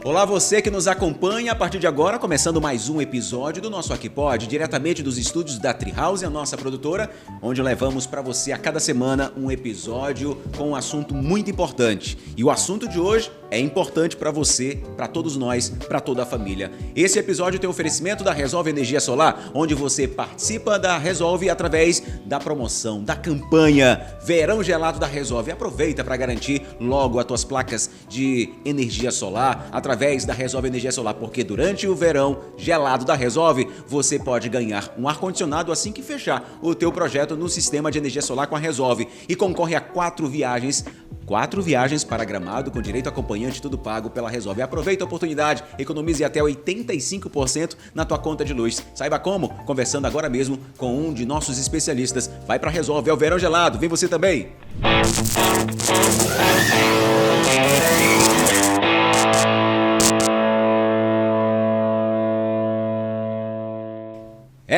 Olá, você que nos acompanha a partir de agora, começando mais um episódio do nosso Aqui Pode, diretamente dos estúdios da Treehouse, a nossa produtora, onde levamos para você a cada semana um episódio com um assunto muito importante. E o assunto de hoje é importante para você, para todos nós, para toda a família. Esse episódio tem oferecimento da Resolve Energia Solar, onde você participa da Resolve através da promoção, da campanha Verão Gelado da Resolve. Aproveita para garantir logo as tuas placas de energia solar através da Resolve Energia Solar, porque durante o verão gelado da Resolve, você pode ganhar um ar-condicionado assim que fechar o teu projeto no sistema de energia solar com a Resolve e concorre a 4 viagens para Gramado com direito acompanhante, tudo pago pela Resolve. Aproveita a oportunidade, economize até 85% na tua conta de luz. Saiba como? Conversando agora mesmo com um de nossos especialistas. Vai para Resolve, é o verão gelado. Vem você também!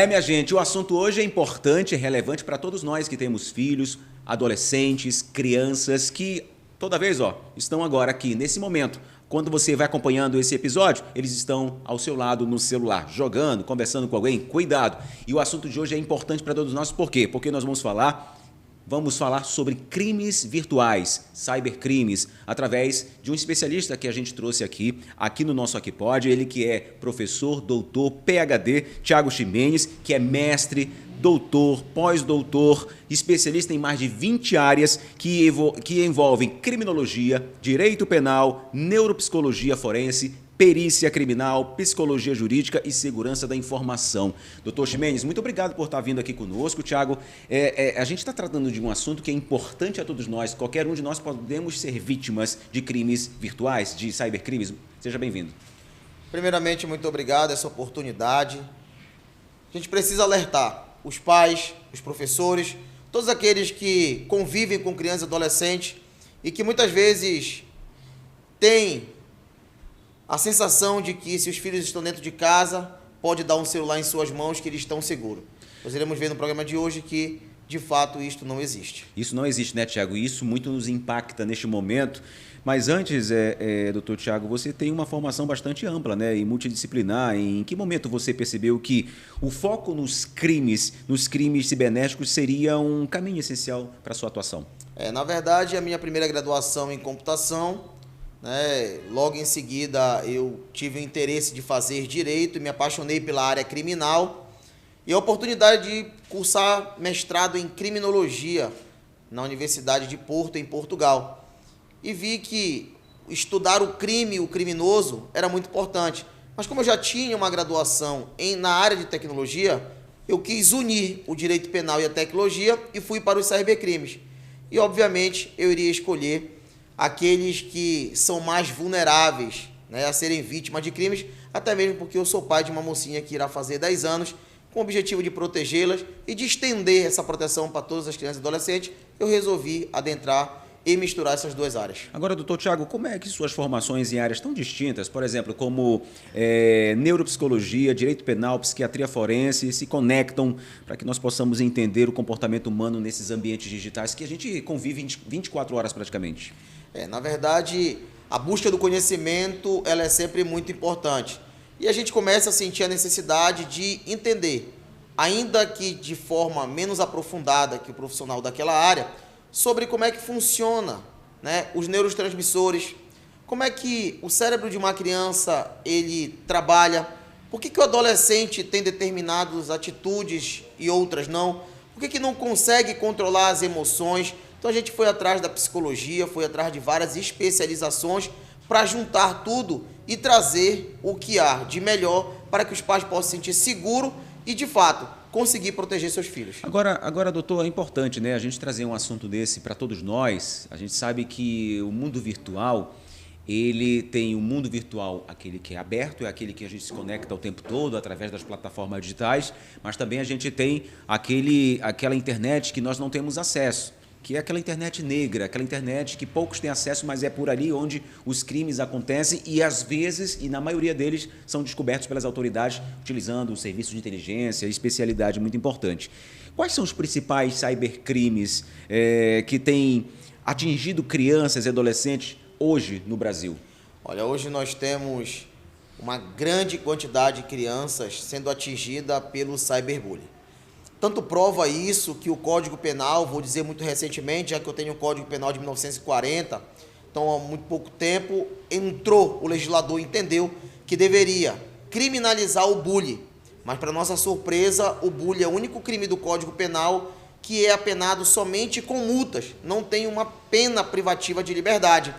Minha gente, o assunto hoje é importante, é relevante para todos nós que temos filhos, adolescentes, crianças que toda vez, estão agora aqui, nesse momento. Quando você vai acompanhando esse episódio, eles estão ao seu lado no celular, jogando, conversando com alguém. Cuidado! E o assunto de hoje é importante para todos nós, por quê? Porque nós vamos falar sobre crimes virtuais, cybercrimes, através de um especialista que a gente trouxe aqui no nosso Aqui Pode, ele que é professor, doutor, PhD, Thiago Ximenes, que é mestre, doutor, pós-doutor, especialista em mais de 20 áreas que envolvem criminologia, direito penal, neuropsicologia forense, perícia criminal, psicologia jurídica e segurança da informação. Doutor Ximenes, muito obrigado por estar vindo aqui conosco. Thiago, a gente está tratando de um assunto que é importante a todos nós. Qualquer um de nós podemos ser vítimas de crimes virtuais, de cybercrimes. Seja bem-vindo. Primeiramente, muito obrigado por essa oportunidade. A gente precisa alertar os pais, os professores, todos aqueles que convivem com crianças e adolescentes e que muitas vezes têm a sensação de que se os filhos estão dentro de casa, pode dar um celular em suas mãos que eles estão seguros. Nós iremos ver no programa de hoje que, de fato, isto não existe. Isso não existe, né, Thiago? E isso muito nos impacta neste momento. Mas antes, doutor Thiago, você tem uma formação bastante ampla, né, e multidisciplinar. Em que momento você percebeu que o foco nos crimes cibernéticos seria um caminho essencial para a sua atuação? Na verdade, a minha primeira graduação em computação, logo em seguida eu tive o interesse de fazer direito e me apaixonei pela área criminal e a oportunidade de cursar mestrado em criminologia na Universidade de Porto, em Portugal. E vi que estudar o crime, o criminoso, era muito importante. Mas como eu já tinha uma graduação na área de tecnologia, eu quis unir o direito penal e a tecnologia e fui para os cybercrimes. E, obviamente, eu iria escolher aqueles que são mais vulneráveis, a serem vítimas de crimes, até mesmo porque eu sou pai de uma mocinha que irá fazer 10 anos, com o objetivo de protegê-las e de estender essa proteção para todas as crianças e adolescentes, eu resolvi adentrar e misturar essas duas áreas. Agora, doutor Thiago, como é que suas formações em áreas tão distintas, por exemplo, como neuropsicologia, direito penal, psiquiatria forense, se conectam para que nós possamos entender o comportamento humano nesses ambientes digitais que a gente convive 24 horas praticamente? Na verdade, a busca do conhecimento ela é sempre muito importante. E a gente começa a sentir a necessidade de entender, ainda que de forma menos aprofundada que o profissional daquela área, sobre como é que funciona, os neurotransmissores, como é que o cérebro de uma criança ele trabalha, por que o adolescente tem determinadas atitudes e outras não, por que não consegue controlar as emoções. Então a gente foi atrás da psicologia, foi atrás de várias especializações para juntar tudo e trazer o que há de melhor para que os pais possam se sentir seguros e, de fato, conseguir proteger seus filhos. Agora, doutor, é importante, a gente trazer um assunto desse para todos nós. A gente sabe que o mundo virtual, ele tem o mundo virtual, aquele que é aberto, é aquele que a gente se conecta o tempo todo através das plataformas digitais, mas também a gente tem aquela internet que nós não temos acesso, que é aquela internet negra, aquela internet que poucos têm acesso, mas é por ali onde os crimes acontecem e, às vezes, e na maioria deles, são descobertos pelas autoridades utilizando o serviço de inteligência, especialidade muito importante. Quais são os principais cybercrimes que têm atingido crianças e adolescentes hoje no Brasil? Olha, hoje nós temos uma grande quantidade de crianças sendo atingida pelo cyberbullying. Tanto prova isso que o Código Penal, vou dizer muito recentemente, já que eu tenho o Código Penal de 1940, então há muito pouco tempo, o legislador entendeu que deveria criminalizar o bullying. Mas, para nossa surpresa, o bullying é o único crime do Código Penal que é apenado somente com multas, não tem uma pena privativa de liberdade.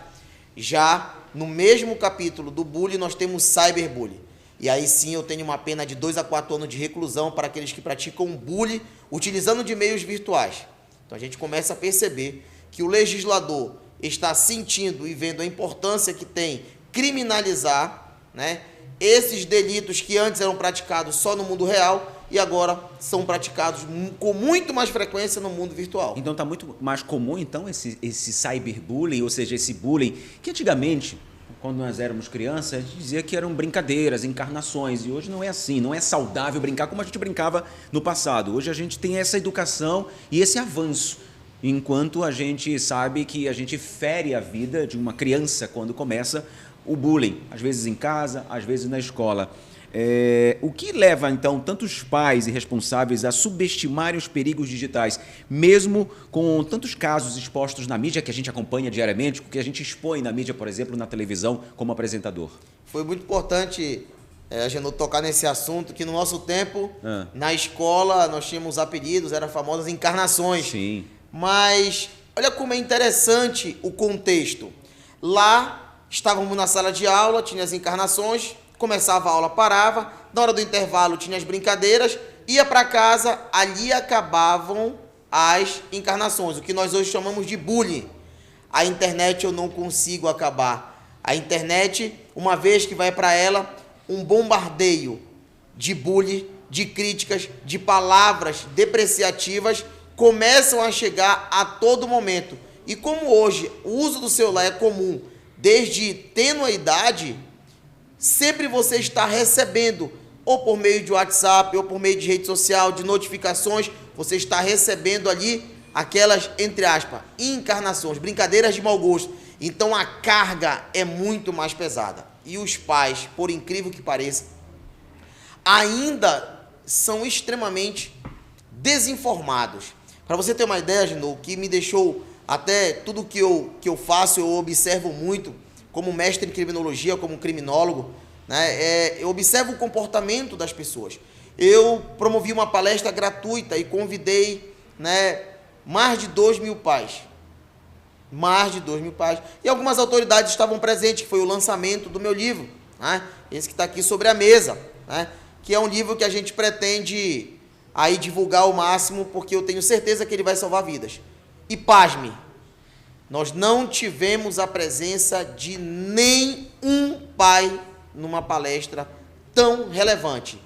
Já no mesmo capítulo do bullying, nós temos cyberbullying. E aí sim eu tenho uma pena de 2 a 4 anos de reclusão para aqueles que praticam bullying utilizando de meios virtuais. Então a gente começa a perceber que o legislador está sentindo e vendo a importância que tem criminalizar, né, esses delitos que antes eram praticados só no mundo real e agora são praticados com muito mais frequência no mundo virtual. Então está muito mais comum então esse cyberbullying, ou seja, esse bullying que antigamente, quando nós éramos crianças, a gente dizia que eram brincadeiras, encarnações, e hoje não é assim, não é saudável brincar como a gente brincava no passado. Hoje a gente tem essa educação e esse avanço, enquanto a gente sabe que a gente fere a vida de uma criança quando começa o bullying, às vezes em casa, às vezes na escola. O que leva, então, tantos pais e responsáveis a subestimarem os perigos digitais, mesmo com tantos casos expostos na mídia que a gente acompanha diariamente, que a gente expõe na mídia, por exemplo, na televisão, como apresentador? Foi muito importante, Agenor, tocar nesse assunto, que no nosso tempo, na escola, nós tínhamos apelidos, eram famosas encarnações. Sim. Mas olha como é interessante o contexto. Lá, estávamos na sala de aula, tinha as encarnações, começava a aula, parava, na hora do intervalo tinha as brincadeiras, ia para casa, ali acabavam as encarnações, o que nós hoje chamamos de bullying. A internet eu não consigo acabar. A internet, uma vez que vai para ela, um bombardeio de bullying, de críticas, de palavras depreciativas, começam a chegar a todo momento. E como hoje o uso do celular é comum, desde tênue idade, sempre você está recebendo, ou por meio de WhatsApp, ou por meio de rede social, de notificações, você está recebendo ali aquelas, entre aspas, encarnações, brincadeiras de mau gosto. Então a carga é muito mais pesada. E os pais, por incrível que pareça, ainda são extremamente desinformados. Para você ter uma ideia, Gino, o que me deixou, até tudo que eu faço, eu observo muito, como mestre em criminologia, como criminólogo, né, eu observo o comportamento das pessoas. Eu promovi uma palestra gratuita e convidei, né, mais de 2.000 pais. Mais de 2.000 pais. E algumas autoridades estavam presentes, que foi o lançamento do meu livro, né, esse que está aqui sobre a mesa, né, que é um livro que a gente pretende aí divulgar ao máximo, porque eu tenho certeza que ele vai salvar vidas. E pasme, nós não tivemos a presença de nenhum pai numa palestra tão relevante.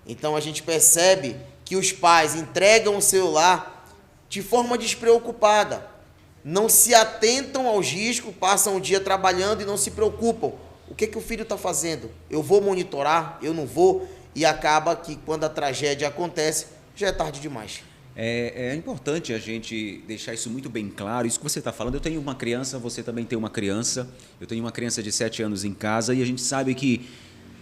Então a gente percebe que os pais entregam o celular de forma despreocupada, não se atentam aos riscos, passam o dia trabalhando e não se preocupam. O que o filho está fazendo? Eu vou monitorar? Eu não vou? E acaba que quando a tragédia acontece, já é tarde demais. É importante a gente deixar isso muito bem claro. Isso que você está falando, eu tenho uma criança, você também tem uma criança. Eu tenho uma criança de 7 anos em casa e a gente sabe que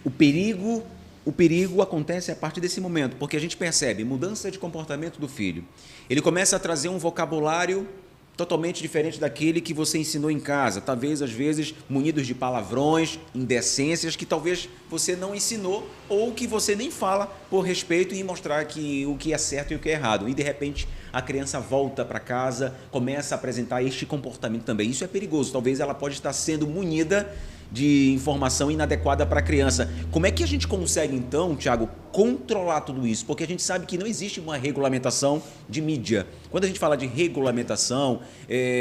o perigo acontece a partir desse momento, porque a gente percebe mudança de comportamento do filho. Ele começa a trazer um vocabulário totalmente diferente daquele que você ensinou em casa, talvez às vezes munidos de palavrões, indecências que talvez você não ensinou ou que você nem fala por respeito e mostrar que o que é certo e o que é errado. E de repente a criança volta para casa, começa a apresentar este comportamento também. Isso é perigoso, talvez ela pode estar sendo munida de informação inadequada para a criança. Como é que a gente consegue, então, Thiago, controlar tudo isso? Porque a gente sabe que não existe uma regulamentação de mídia. Quando a gente fala de regulamentação,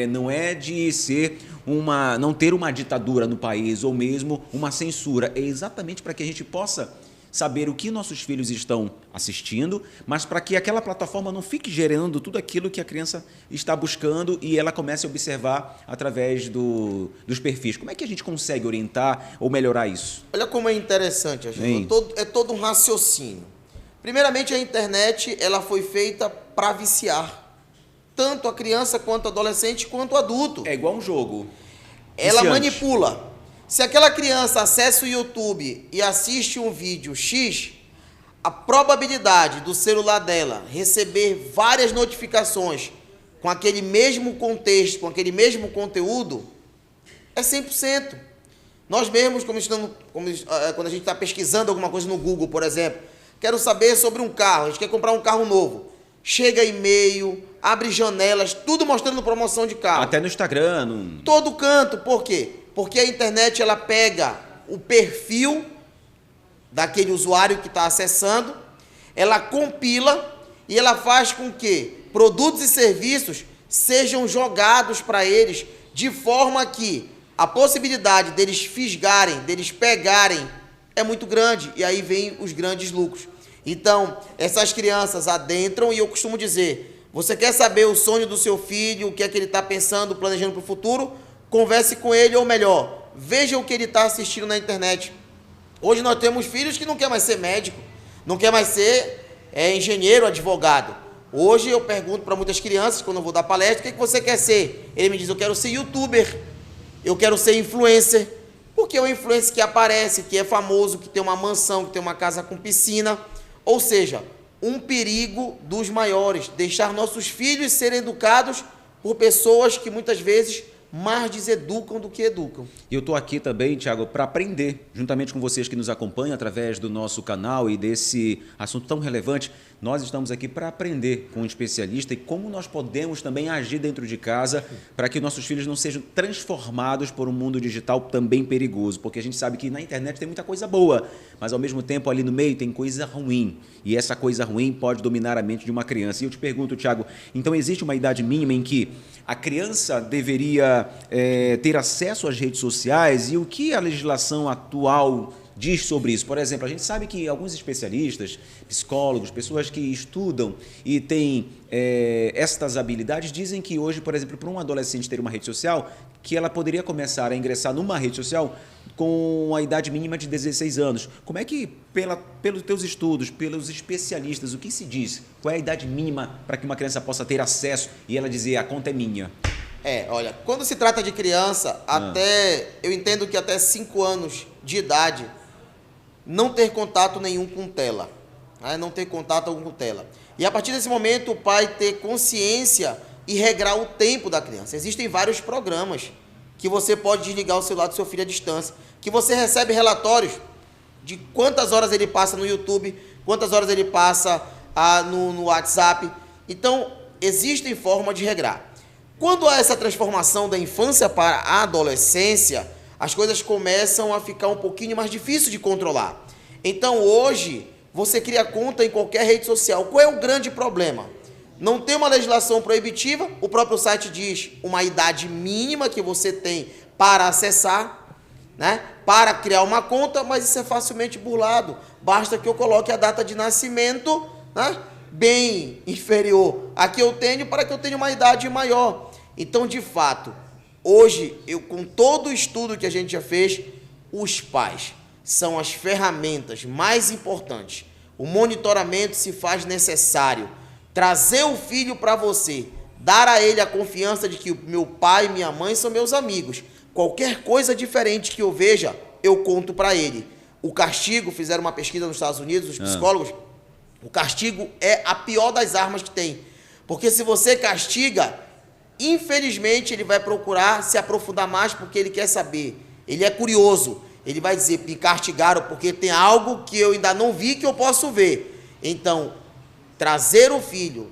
não é de ser não ter uma ditadura no país ou mesmo uma censura. É exatamente para que a gente possa saber o que nossos filhos estão assistindo, mas para que aquela plataforma não fique gerando tudo aquilo que a criança está buscando e ela comece a observar através dos perfis. Como é que a gente consegue orientar ou melhorar isso? Olha como é interessante, é todo um raciocínio. Primeiramente, a internet ela foi feita para viciar, tanto a criança, quanto o adolescente, quanto o adulto. É igual um jogo. Ela manipula. Se aquela criança acessa o YouTube e assiste um vídeo X, a probabilidade do celular dela receber várias notificações com aquele mesmo contexto, com aquele mesmo conteúdo, é 100%. Nós mesmos, quando a gente está pesquisando alguma coisa no Google, por exemplo, quero saber sobre um carro, a gente quer comprar um carro novo. Chega e-mail, abre janelas, tudo mostrando promoção de carro. Até no Instagram. Todo canto. Por quê? Porque a internet ela pega o perfil daquele usuário que está acessando, ela compila e ela faz com que produtos e serviços sejam jogados para eles de forma que a possibilidade deles fisgarem, deles pegarem, é muito grande. E aí vem os grandes lucros. Então, essas crianças adentram e eu costumo dizer, você quer saber o sonho do seu filho, o que é que ele está pensando, planejando para o futuro? Converse com ele, ou melhor, veja o que ele está assistindo na internet. Hoje nós temos filhos que não quer mais ser médico, não quer mais ser engenheiro, advogado. Hoje eu pergunto para muitas crianças, quando eu vou dar palestra, o que você quer ser? Ele me diz, eu quero ser youtuber, eu quero ser influencer. Porque é um influencer que aparece, que é famoso, que tem uma mansão, que tem uma casa com piscina. Ou seja, um perigo dos maiores, deixar nossos filhos serem educados por pessoas que muitas vezes mais deseducam do que educam. E eu estou aqui também, Thiago, para aprender, juntamente com vocês que nos acompanham através do nosso canal e desse assunto tão relevante. Nós estamos aqui para aprender com um especialista e como nós podemos também agir dentro de casa para que nossos filhos não sejam transformados por um mundo digital também perigoso, porque a gente sabe que na internet tem muita coisa boa, mas ao mesmo tempo ali no meio tem coisa ruim, e essa coisa ruim pode dominar a mente de uma criança. E eu te pergunto, Thiago, então existe uma idade mínima em que a criança deveria ter acesso às redes sociais, e o que a legislação atual diz sobre isso? Por exemplo, a gente sabe que alguns especialistas, psicólogos, pessoas que estudam e têm estas habilidades, dizem que hoje, por exemplo, para um adolescente ter uma rede social, que ela poderia começar a ingressar numa rede social com a idade mínima de 16 anos. Como é que, pelos teus estudos, pelos especialistas, o que se diz? Qual é a idade mínima para que uma criança possa ter acesso e ela dizer, a conta é minha? Olha, quando se trata de criança, eu entendo que até 5 anos de idade, não ter contato nenhum com tela. Não ter contato algum com tela. E a partir desse momento, o pai ter consciência e regrar o tempo da criança. Existem vários programas que você pode desligar o celular do seu filho à distância, que você recebe relatórios de quantas horas ele passa no YouTube, quantas horas ele passa no WhatsApp. Então, existem formas de regrar. Quando há essa transformação da infância para a adolescência, as coisas começam a ficar um pouquinho mais difícil de controlar. Então, hoje, você cria conta em qualquer rede social. Qual é o grande problema? Não tem uma legislação proibitiva, o próprio site diz uma idade mínima que você tem para acessar, né? Para criar uma conta, mas isso é facilmente burlado. Basta que eu coloque a data de nascimento, né? Bem inferior a que eu tenho, para que eu tenha uma idade maior. Então, de fato, hoje, com todo o estudo que a gente já fez, os pais são as ferramentas mais importantes. O monitoramento se faz necessário. Trazer o filho para você, dar a ele a confiança de que meu pai e minha mãe são meus amigos. Qualquer coisa diferente que eu veja, eu conto para ele. O castigo, fizeram uma pesquisa nos Estados Unidos, os psicólogos, o castigo é a pior das armas que tem. Porque se você castiga, infelizmente ele vai procurar se aprofundar mais porque ele quer saber. Ele é curioso. Ele vai dizer, me castigaram porque tem algo que eu ainda não vi que eu posso ver. Então, trazer o filho,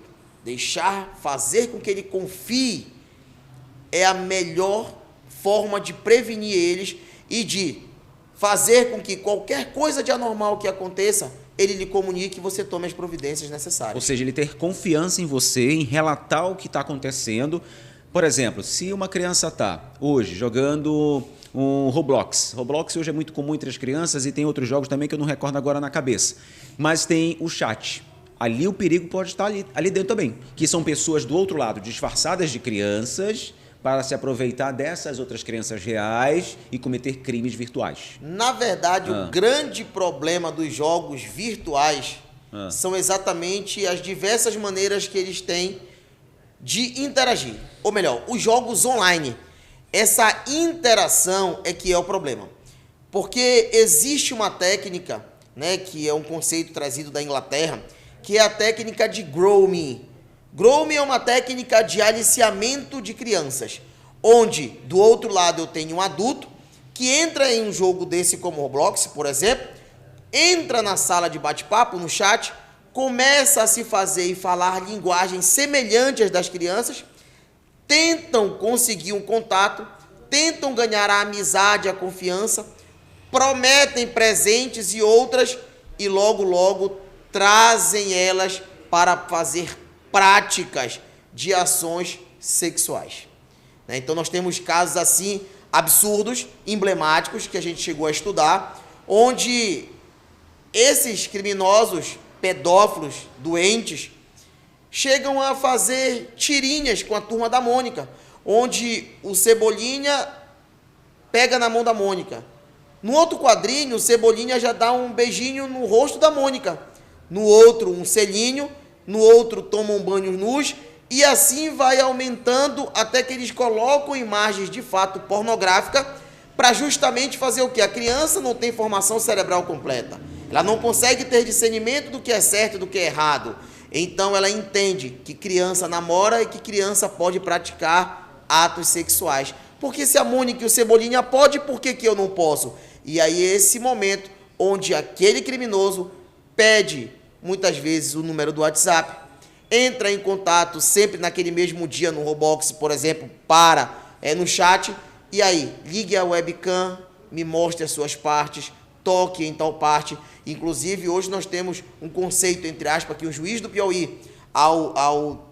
fazer com que ele confie, é a melhor forma de prevenir eles e de fazer com que qualquer coisa de anormal que aconteça, ele lhe comunique e você tome as providências necessárias. Ou seja, ele ter confiança em você, em relatar o que está acontecendo. Por exemplo, se uma criança está hoje jogando um Roblox. Roblox hoje é muito comum entre as crianças e tem outros jogos também que eu não recordo agora na cabeça. Mas tem o chat. Ali o perigo pode estar ali dentro também, que são pessoas do outro lado, disfarçadas de crianças, para se aproveitar dessas outras crianças reais e cometer crimes virtuais. Na verdade, o grande problema dos jogos virtuais são exatamente as diversas maneiras que eles têm de interagir. Ou melhor, os jogos online. Essa interação é que é o problema. Porque existe uma técnica, né, que é um conceito trazido da Inglaterra, que é a técnica de grooming. Grooming é uma técnica de aliciamento de crianças, onde do outro lado eu tenho um adulto que entra em um jogo desse como Roblox, por exemplo, entra na sala de bate-papo, no chat, começa a se fazer e falar linguagens semelhantes às das crianças, tentam conseguir um contato, tentam ganhar a amizade, a confiança, prometem presentes e outras e logo, logo trazem elas para fazer práticas de ações sexuais. Então nós temos casos assim absurdos, emblemáticos, que a gente chegou a estudar, onde esses criminosos, pedófilos, doentes, chegam a fazer tirinhas com a turma da Mônica, onde o Cebolinha pega na mão da Mônica. No outro quadrinho, o Cebolinha já dá um beijinho no rosto da Mônica. No outro, um selinho. No outro, tomam banhos nus. E assim vai aumentando até que eles colocam imagens de fato pornográficas para justamente fazer o quê? A criança não tem formação cerebral completa. Ela não consegue ter discernimento do que é certo e do que é errado. Então ela entende que criança namora e que criança pode praticar atos sexuais. Porque se a Mônica e o Cebolinha pode, por que eu não posso? E aí é esse momento onde aquele criminoso pede muitas vezes o número do WhatsApp, entra em contato sempre naquele mesmo dia no Roblox, por exemplo, no chat, e aí, ligue a webcam, me mostre as suas partes, toque em tal parte. Inclusive, hoje nós temos um conceito, entre aspas, que o juiz do Piauí, ao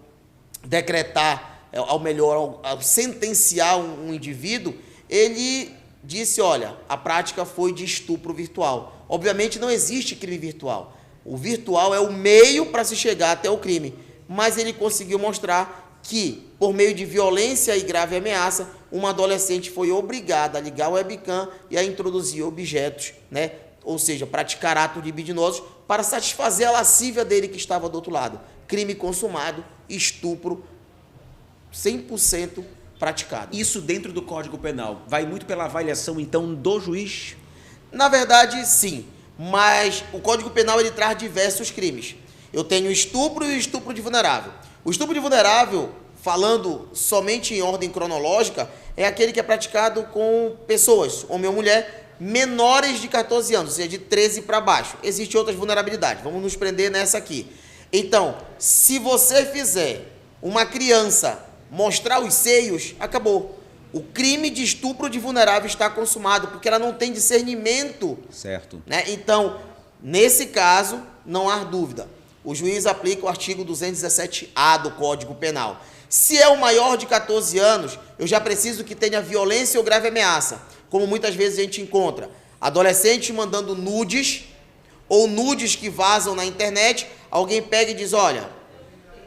decretar, ao sentenciar um indivíduo, ele disse, olha, a prática foi de estupro virtual. Obviamente não existe crime virtual. O virtual é o meio para se chegar até o crime. Mas ele conseguiu mostrar que, por meio de violência e grave ameaça, uma adolescente foi obrigada a ligar o webcam e a introduzir objetos, né? Ou seja, praticar atos libidinosos para satisfazer a lascívia dele que estava do outro lado. Crime consumado, estupro, 100% praticado. Isso dentro do Código Penal vai muito pela avaliação, então, do juiz? Na verdade, sim. Mas o Código Penal ele traz diversos crimes. Eu tenho estupro e estupro de vulnerável. O estupro de vulnerável, falando somente em ordem cronológica, é aquele que é praticado com pessoas, homem ou mulher, menores de 14 anos, ou seja, de 13 para baixo. Existem outras vulnerabilidades, vamos nos prender nessa aqui. Então, se você fizer uma criança mostrar os seios, acabou. O crime de estupro de vulnerável está consumado, porque ela não tem discernimento. Certo. Né? Então, nesse caso, não há dúvida. O juiz aplica o artigo 217-A do Código Penal. Se é o maior de 14 anos, eu já preciso que tenha violência ou grave ameaça, como muitas vezes a gente encontra. Adolescente mandando nudes, ou nudes que vazam na internet, alguém pega e diz, olha,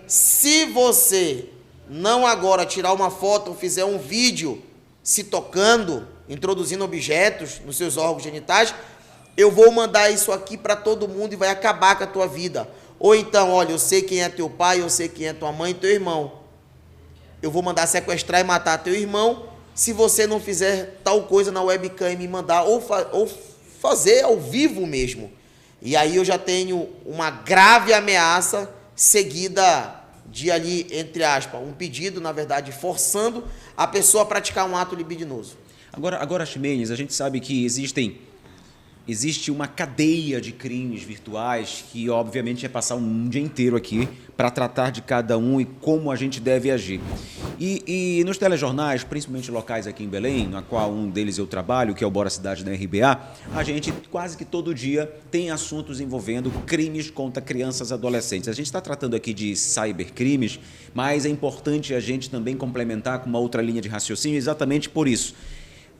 se você não agora tirar uma foto ou fizer um vídeo se tocando, introduzindo objetos nos seus órgãos genitais, eu vou mandar isso aqui para todo mundo e vai acabar com a tua vida. Ou então, olha, eu sei quem é teu pai, eu sei quem é tua mãe e teu irmão. Eu vou mandar sequestrar e matar teu irmão se você não fizer tal coisa na webcam e me mandar, ou fazer ao vivo mesmo. E aí eu já tenho uma grave ameaça seguida de ali, entre aspas, um pedido, na verdade, forçando a pessoa a praticar um ato libidinoso. Agora, Ximenes, a gente sabe que existe uma cadeia de crimes virtuais que, obviamente, é passar um dia inteiro aqui para tratar de cada um e como a gente deve agir. E nos telejornais, principalmente locais aqui em Belém, na qual um deles eu trabalho, que é o Bora Cidade da RBA, a gente quase que todo dia tem assuntos envolvendo crimes contra crianças e adolescentes. A gente está tratando aqui de cybercrimes, mas é importante a gente também complementar com uma outra linha de raciocínio exatamente por isso.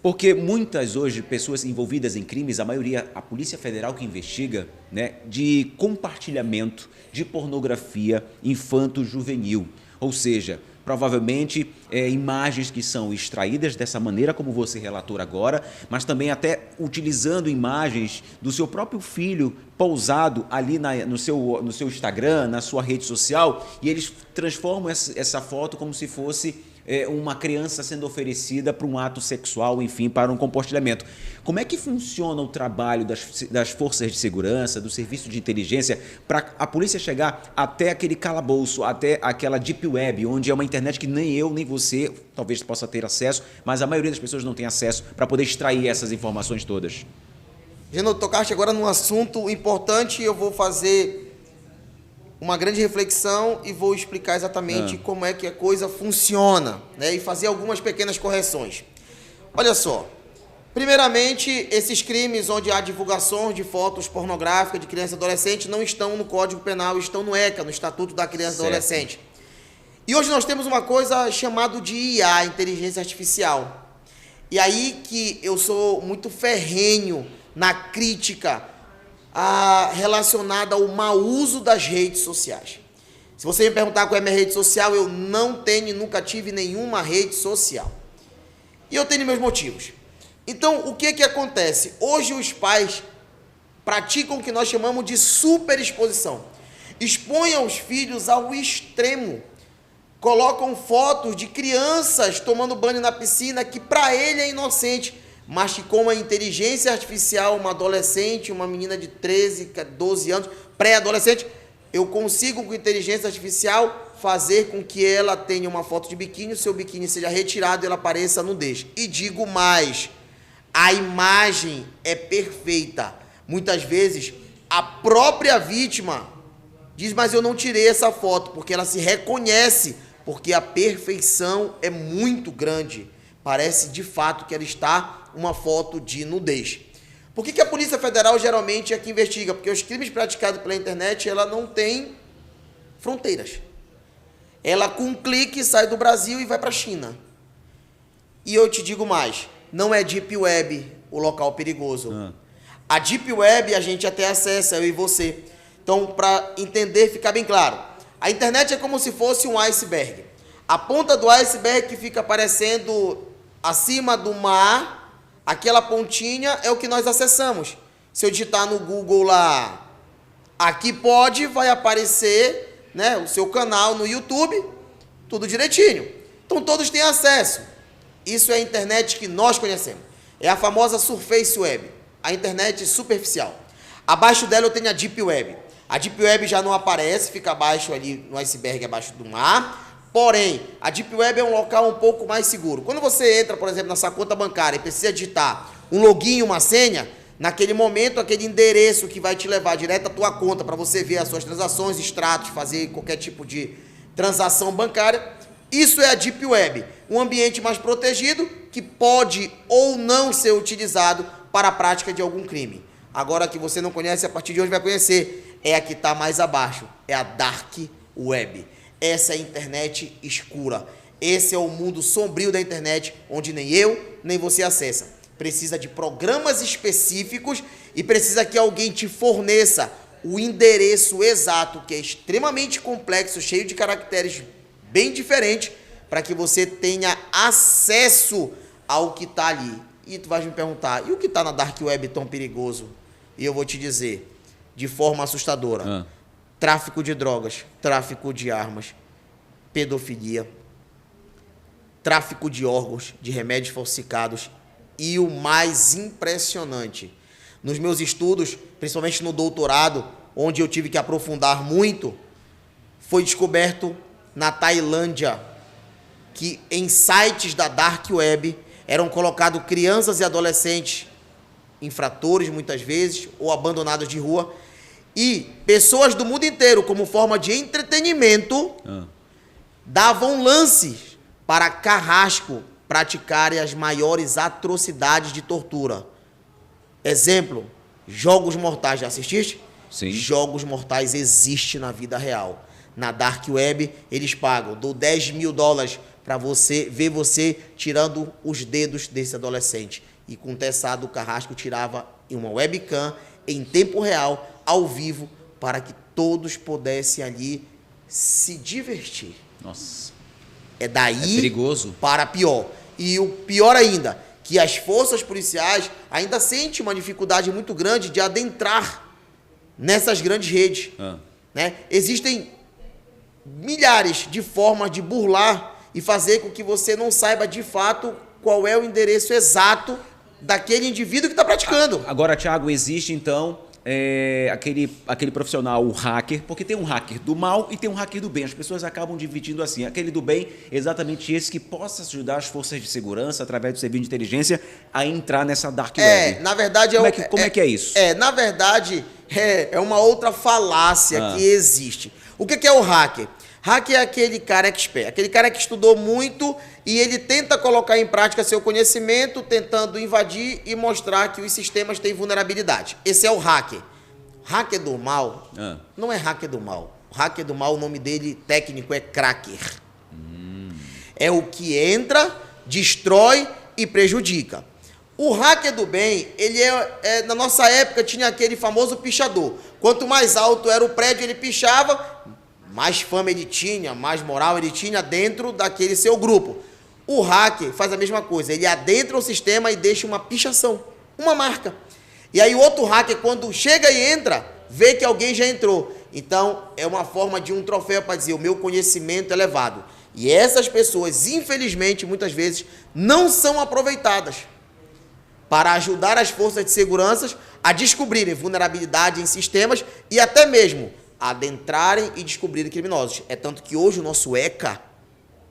Porque muitas hoje pessoas envolvidas em crimes, a maioria, a Polícia Federal que investiga, né, de compartilhamento de pornografia infanto-juvenil. Ou seja, provavelmente imagens que são extraídas dessa maneira como você relatou agora, mas também até utilizando imagens do seu próprio filho pousado ali no seu Instagram, na sua rede social, e eles transformam essa foto como se fosse uma criança sendo oferecida para um ato sexual, enfim, para um compartilhamento. Como é que funciona o trabalho das forças de segurança, do serviço de inteligência, para a polícia chegar até aquele calabouço, até aquela deep web, onde é uma internet que nem eu, nem você, talvez possa ter acesso, mas a maioria das pessoas não tem acesso para poder extrair essas informações todas? Geno, tocaste agora num assunto importante, eu vou fazer uma grande reflexão e vou explicar exatamente como é que a coisa funciona, né? E fazer algumas pequenas correções. Olha só, primeiramente, esses crimes onde há divulgações de fotos pornográficas de criança e adolescente não estão no Código Penal, estão no ECA, no Estatuto da Criança e Adolescente. E hoje nós temos uma coisa chamada de IA, Inteligência Artificial. E aí que eu sou muito ferrenho na crítica relacionada ao mau uso das redes sociais. Se você me perguntar qual é a minha rede social, eu não tenho e nunca tive nenhuma rede social. E eu tenho meus motivos. Então, o que acontece? Hoje os pais praticam o que nós chamamos de superexposição. Expõem os filhos ao extremo. Colocam fotos de crianças tomando banho na piscina que para ele é inocente, mas que com a inteligência artificial, uma adolescente, uma menina de 13, 12 anos, pré-adolescente, eu consigo com inteligência artificial fazer com que ela tenha uma foto de biquíni, o seu biquíni seja retirado e ela apareça nudez. E digo mais, a imagem é perfeita. Muitas vezes, a própria vítima diz, mas eu não tirei essa foto, porque ela se reconhece, porque a perfeição é muito grande. Parece de fato que ela está uma foto de nudez. Por que a Polícia Federal geralmente é que investiga? Porque os crimes praticados pela internet, ela não tem fronteiras. Ela com um clique sai do Brasil e vai para a China. E eu te digo mais, não é Deep Web o local perigoso. A Deep Web a gente até acessa, eu e você. Então, para entender, ficar bem claro, a internet é como se fosse um iceberg. A ponta do iceberg que fica aparecendo acima do mar, aquela pontinha é o que nós acessamos. Se eu digitar no Google lá, aqui pode, vai aparecer, né, o seu canal no YouTube, tudo direitinho. Então todos têm acesso. Isso é a internet que nós conhecemos. É a famosa Surface Web, a internet superficial. Abaixo dela eu tenho a Deep Web. A Deep Web já não aparece, fica abaixo ali no iceberg, abaixo do mar. Porém, a Deep Web é um local um pouco mais seguro. Quando você entra, por exemplo, na sua conta bancária e precisa digitar um login e uma senha, naquele momento, aquele endereço que vai te levar direto à tua conta para você ver as suas transações, extratos, fazer qualquer tipo de transação bancária, isso é a Deep Web. Um ambiente mais protegido que pode ou não ser utilizado para a prática de algum crime. Agora que você não conhece, a partir de hoje vai conhecer, é a que está mais abaixo, é a Dark Web. Essa é a internet escura. Esse é o mundo sombrio da internet, onde nem eu, nem você acessa. Precisa de programas específicos e precisa que alguém te forneça o endereço exato, que é extremamente complexo, cheio de caracteres bem diferentes, para que você tenha acesso ao que está ali. E tu vai me perguntar, e o que está na Dark Web tão perigoso? E eu vou te dizer, de forma assustadora. Tráfico de drogas, tráfico de armas, pedofilia, tráfico de órgãos, de remédios falsificados e o mais impressionante, nos meus estudos, principalmente no doutorado, onde eu tive que aprofundar muito, foi descoberto na Tailândia que em sites da Dark Web eram colocados crianças e adolescentes, infratores muitas vezes, ou abandonados de rua, e pessoas do mundo inteiro, como forma de entretenimento, davam lances para carrasco praticarem as maiores atrocidades de tortura. Exemplo, Jogos Mortais. Já assististe? Sim. Jogos Mortais existe na vida real. Na Dark Web, eles pagam, dou $10 mil para você ver você tirando os dedos desse adolescente. E com o teçado, o carrasco tirava em uma webcam, em tempo real, ao vivo, para que todos pudessem ali se divertir. Nossa. É daí perigoso. Para pior. E o pior ainda, que as forças policiais ainda sentem uma dificuldade muito grande de adentrar nessas grandes redes. Né? Existem milhares de formas de burlar e fazer com que você não saiba de fato qual é o endereço exato daquele indivíduo que está praticando. Agora, Thiago, existe então aquele profissional, o hacker, porque tem um hacker do mal e tem um hacker do bem. As pessoas acabam dividindo assim. Aquele do bem, exatamente esse que possa ajudar as forças de segurança, através do serviço de inteligência, a entrar nessa dark web. Na verdade... Como é que é isso? Na verdade, é uma outra falácia que existe. O que é o hacker? Hacker é aquele cara expert, aquele cara que estudou muito e ele tenta colocar em prática seu conhecimento, tentando invadir e mostrar que os sistemas têm vulnerabilidade. Esse é o hacker. Hacker do mal não é hacker do mal. O hacker do mal, o nome dele técnico é cracker. É o que entra, destrói e prejudica. O hacker do bem, ele na nossa época tinha aquele famoso pichador. Quanto mais alto era o prédio, ele pichava, mais fama ele tinha, mais moral ele tinha dentro daquele seu grupo. O hacker faz a mesma coisa, ele adentra o sistema e deixa uma pichação, uma marca. E aí o outro hacker, quando chega e entra, vê que alguém já entrou. Então, é uma forma de um troféu para dizer, o meu conhecimento é elevado. E essas pessoas, infelizmente, muitas vezes, não são aproveitadas para ajudar as forças de segurança a descobrirem vulnerabilidade em sistemas e até mesmo adentrarem e descobrirem criminosos. É tanto que hoje o nosso ECA,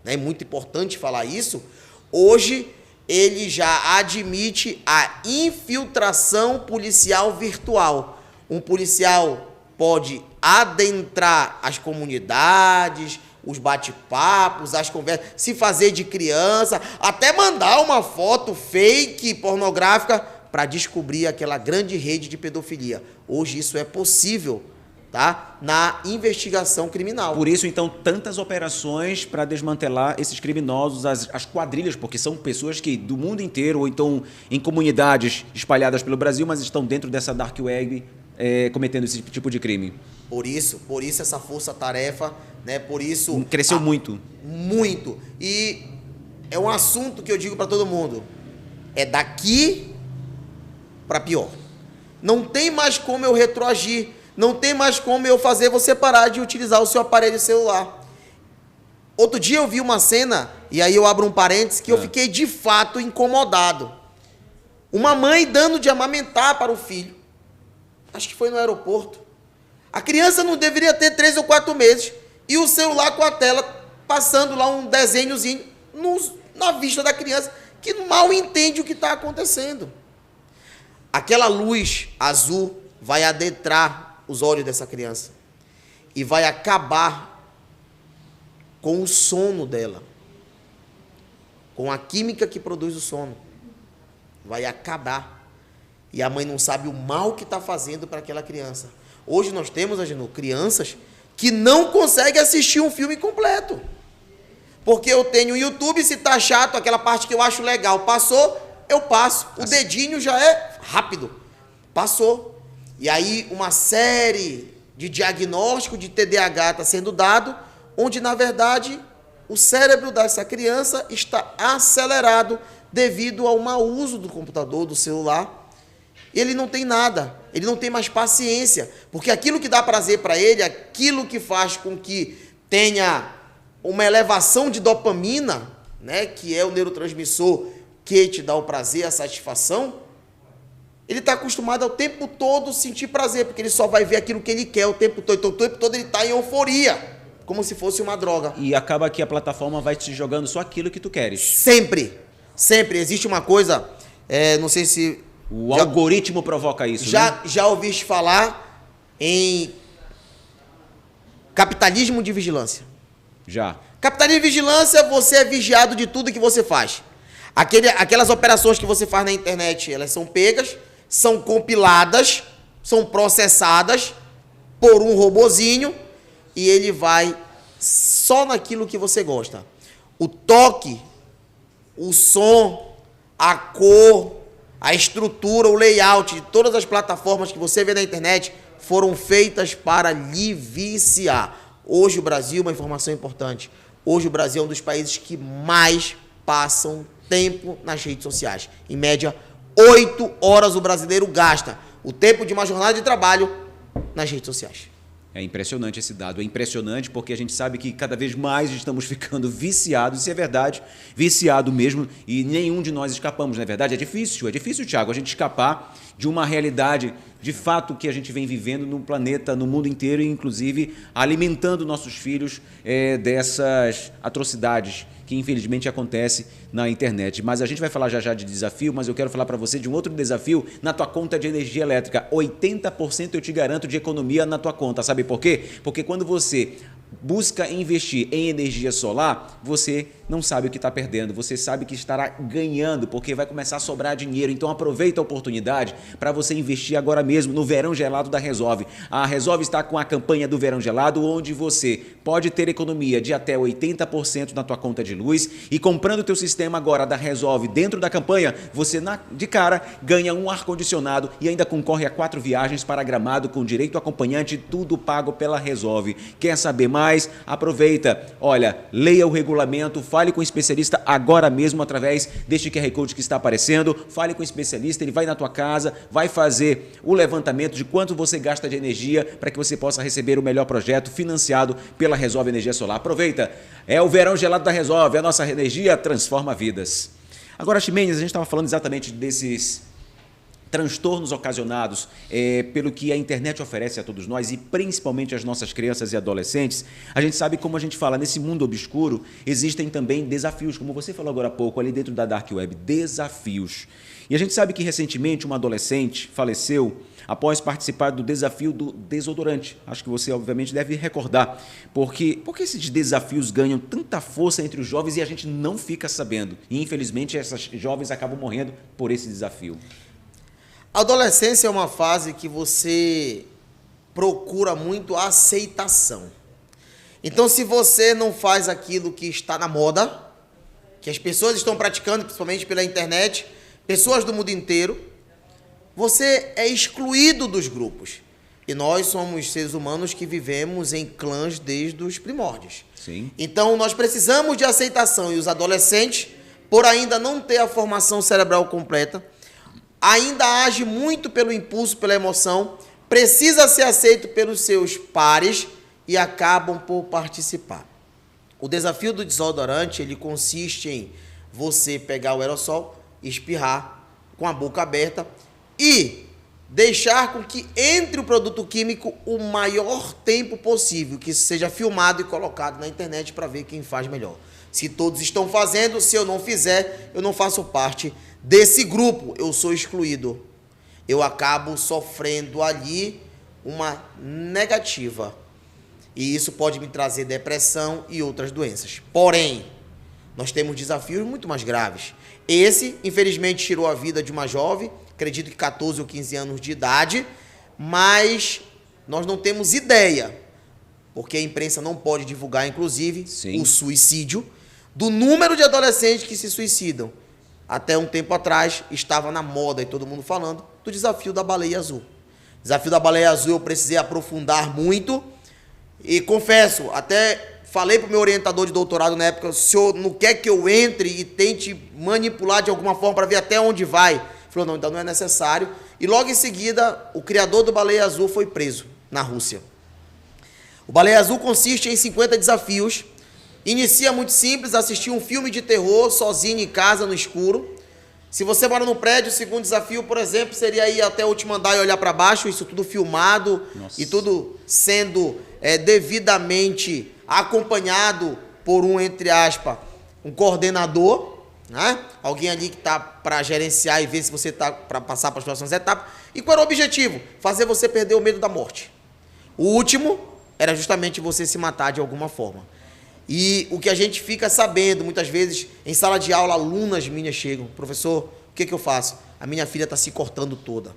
é muito importante falar isso, hoje ele já admite a infiltração policial virtual. Um policial pode adentrar as comunidades, os bate-papos, as conversas, se fazer de criança, até mandar uma foto fake, pornográfica, para descobrir aquela grande rede de pedofilia. Hoje isso é possível, tá? Na investigação criminal. Por isso, então, tantas operações para desmantelar esses criminosos, as quadrilhas, porque são pessoas que do mundo inteiro, ou então em comunidades espalhadas pelo Brasil, mas estão dentro dessa dark web cometendo esse tipo de crime. Por isso essa força-tarefa, né? Por isso... Cresceu muito. Muito. E é um assunto que eu digo para todo mundo. É daqui para pior. Não tem mais como eu retroagir. Não tem mais como eu fazer você parar de utilizar o seu aparelho celular. Outro dia eu vi uma cena, e aí eu abro um parênteses, que eu fiquei de fato incomodado. Uma mãe dando de amamentar para o filho. Acho que foi no aeroporto. A criança não deveria ter 3 ou 4 meses. E o celular com a tela, passando lá um desenhozinho na vista da criança, que mal entende o que está acontecendo. Aquela luz azul vai adentrar os olhos dessa criança e vai acabar com o sono dela, com a química que produz o sono. Vai acabar. E a mãe não sabe o mal que está fazendo para aquela criança. Hoje nós temos, Agenor, crianças que não conseguem assistir um filme completo. Porque eu tenho o YouTube, se está chato, aquela parte que eu acho legal, passou, eu passo. O dedinho já é rápido. Passou. E aí uma série de diagnóstico de TDAH está sendo dado, onde, na verdade, o cérebro dessa criança está acelerado devido ao mau uso do computador, do celular. Ele não tem nada, ele não tem mais paciência, porque aquilo que dá prazer para ele, aquilo que faz com que tenha uma elevação de dopamina, né, que é o neurotransmissor que te dá o prazer, a satisfação, ele está acostumado ao tempo todo sentir prazer, porque ele só vai ver aquilo que ele quer o tempo todo. Então, o tempo todo ele está em euforia, como se fosse uma droga. E acaba que a plataforma vai te jogando só aquilo que tu queres. Sempre. Existe uma coisa, não sei se... O algoritmo provoca isso, né? Já ouviste falar em capitalismo de vigilância? Já. Capitalismo de vigilância, você é vigiado de tudo que você faz. Aquelas operações que você faz na internet, elas são pegas, são compiladas, são processadas por um robozinho e ele vai só naquilo que você gosta. O toque, o som, a cor, a estrutura, o layout de todas as plataformas que você vê na internet foram feitas para lhe viciar. Hoje o Brasil, uma informação importante, hoje o Brasil é um dos países que mais passam tempo nas redes sociais. Em média, 8 horas o brasileiro gasta o tempo de uma jornada de trabalho nas redes sociais. É impressionante esse dado, é impressionante porque a gente sabe que cada vez mais estamos ficando viciados, isso é verdade, viciado mesmo, e nenhum de nós escapamos, não é verdade? É difícil, Thiago, a gente escapar de uma realidade de fato que a gente vem vivendo no planeta, no mundo inteiro, e inclusive alimentando nossos filhos dessas atrocidades que infelizmente acontece na internet. Mas a gente vai falar já de desafio, mas eu quero falar para você de um outro desafio na tua conta de energia elétrica. 80% eu te garanto de economia na tua conta. Sabe por quê? Porque quando você busca investir em energia solar, você não sabe o que está perdendo, você sabe que estará ganhando, porque vai começar a sobrar dinheiro. Então aproveita a oportunidade para você investir agora mesmo no Verão Gelado da Resolve. A Resolve está com a campanha do Verão Gelado, onde você pode ter economia de até 80% na tua conta de luz, e comprando o teu sistema agora da Resolve dentro da campanha, você de cara ganha um ar-condicionado e ainda concorre a 4 viagens para Gramado com direito acompanhante, tudo pago pela Resolve. Quer saber mais? Aproveita. Olha, leia o regulamento, fale com o especialista agora mesmo através deste QR Code que está aparecendo. Fale com o especialista, ele vai na tua casa, vai fazer o levantamento de quanto você gasta de energia para que você possa receber o melhor projeto financiado pela Resolve Energia Solar. Aproveita, é o Verão Gelado da Resolve, a nossa energia transforma vidas. Agora, Ximenes, a gente estava falando exatamente desses transtornos ocasionados pelo que a internet oferece a todos nós, e principalmente às nossas crianças e adolescentes. A gente sabe, como a gente fala, nesse mundo obscuro existem também desafios, como você falou agora há pouco, ali dentro da Dark Web, desafios. E a gente sabe que recentemente uma adolescente faleceu após participar do desafio do desodorante. Acho que você obviamente deve recordar, porque esses desafios ganham tanta força entre os jovens e a gente não fica sabendo. E infelizmente essas jovens acabam morrendo por esse desafio. A adolescência é uma fase que você procura muito a aceitação. Então, se você não faz aquilo que está na moda, que as pessoas estão praticando, principalmente pela internet, pessoas do mundo inteiro, você é excluído dos grupos. E nós somos seres humanos que vivemos em clãs desde os primórdios. Sim. Então, nós precisamos de aceitação. E os adolescentes, por ainda não ter a formação cerebral completa, ainda age muito pelo impulso, pela emoção, precisa ser aceito pelos seus pares e acabam por participar. O desafio do desodorante, ele consiste em você pegar o aerossol, espirrar com a boca aberta e deixar com que entre o produto químico o maior tempo possível, que seja filmado e colocado na internet para ver quem faz melhor. Se todos estão fazendo, se eu não fizer, eu não faço parte desse grupo, eu sou excluído. Eu acabo sofrendo ali uma negativa. E isso pode me trazer depressão e outras doenças. Porém, nós temos desafios muito mais graves. Esse, infelizmente, tirou a vida de uma jovem, acredito que 14 ou 15 anos de idade, mas nós não temos ideia, porque a imprensa não pode divulgar, inclusive, Sim. o suicídio, do número de adolescentes que se suicidam. Até um tempo atrás, estava na moda e todo mundo falando do desafio da baleia azul. Desafio da baleia azul eu precisei aprofundar muito e confesso, até falei para o meu orientador de doutorado na época, o senhor não quer que eu entre e tente manipular de alguma forma para ver até onde vai? Ele falou, não, então não é necessário. E logo em seguida, o criador do baleia azul foi preso na Rússia. O baleia azul consiste em 50 desafios. Inicia muito simples, assistir um filme de terror sozinho em casa, no escuro. Se você mora no prédio, o segundo desafio, por exemplo, seria ir até o último andar e olhar para baixo, isso tudo filmado. Nossa. E tudo sendo devidamente acompanhado por um, entre aspas, um coordenador, né? Alguém ali que está para gerenciar e ver se você está para passar para as próximas etapas. E qual era o objetivo? Fazer você perder o medo da morte. O último era justamente você se matar de alguma forma. E o que a gente fica sabendo, muitas vezes, em sala de aula, alunas minhas chegam, professor, o que eu faço? A minha filha está se cortando toda.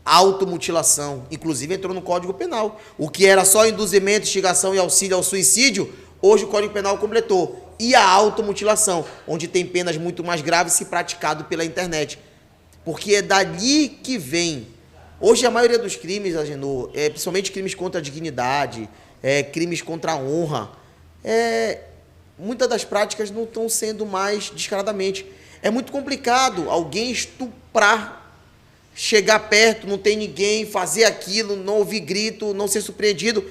Automutilação, inclusive entrou no Código Penal. O que era só induzimento, instigação e auxílio ao suicídio, hoje o Código Penal completou. E a automutilação, onde tem penas muito mais graves se praticado pela internet. Porque é dali que vem. Hoje a maioria dos crimes, Agenor, principalmente crimes contra a dignidade, crimes contra a honra, muitas das práticas não estão sendo mais descaradamente. É muito complicado alguém estuprar, chegar perto, não tem ninguém, fazer aquilo, não ouvir grito, não ser surpreendido.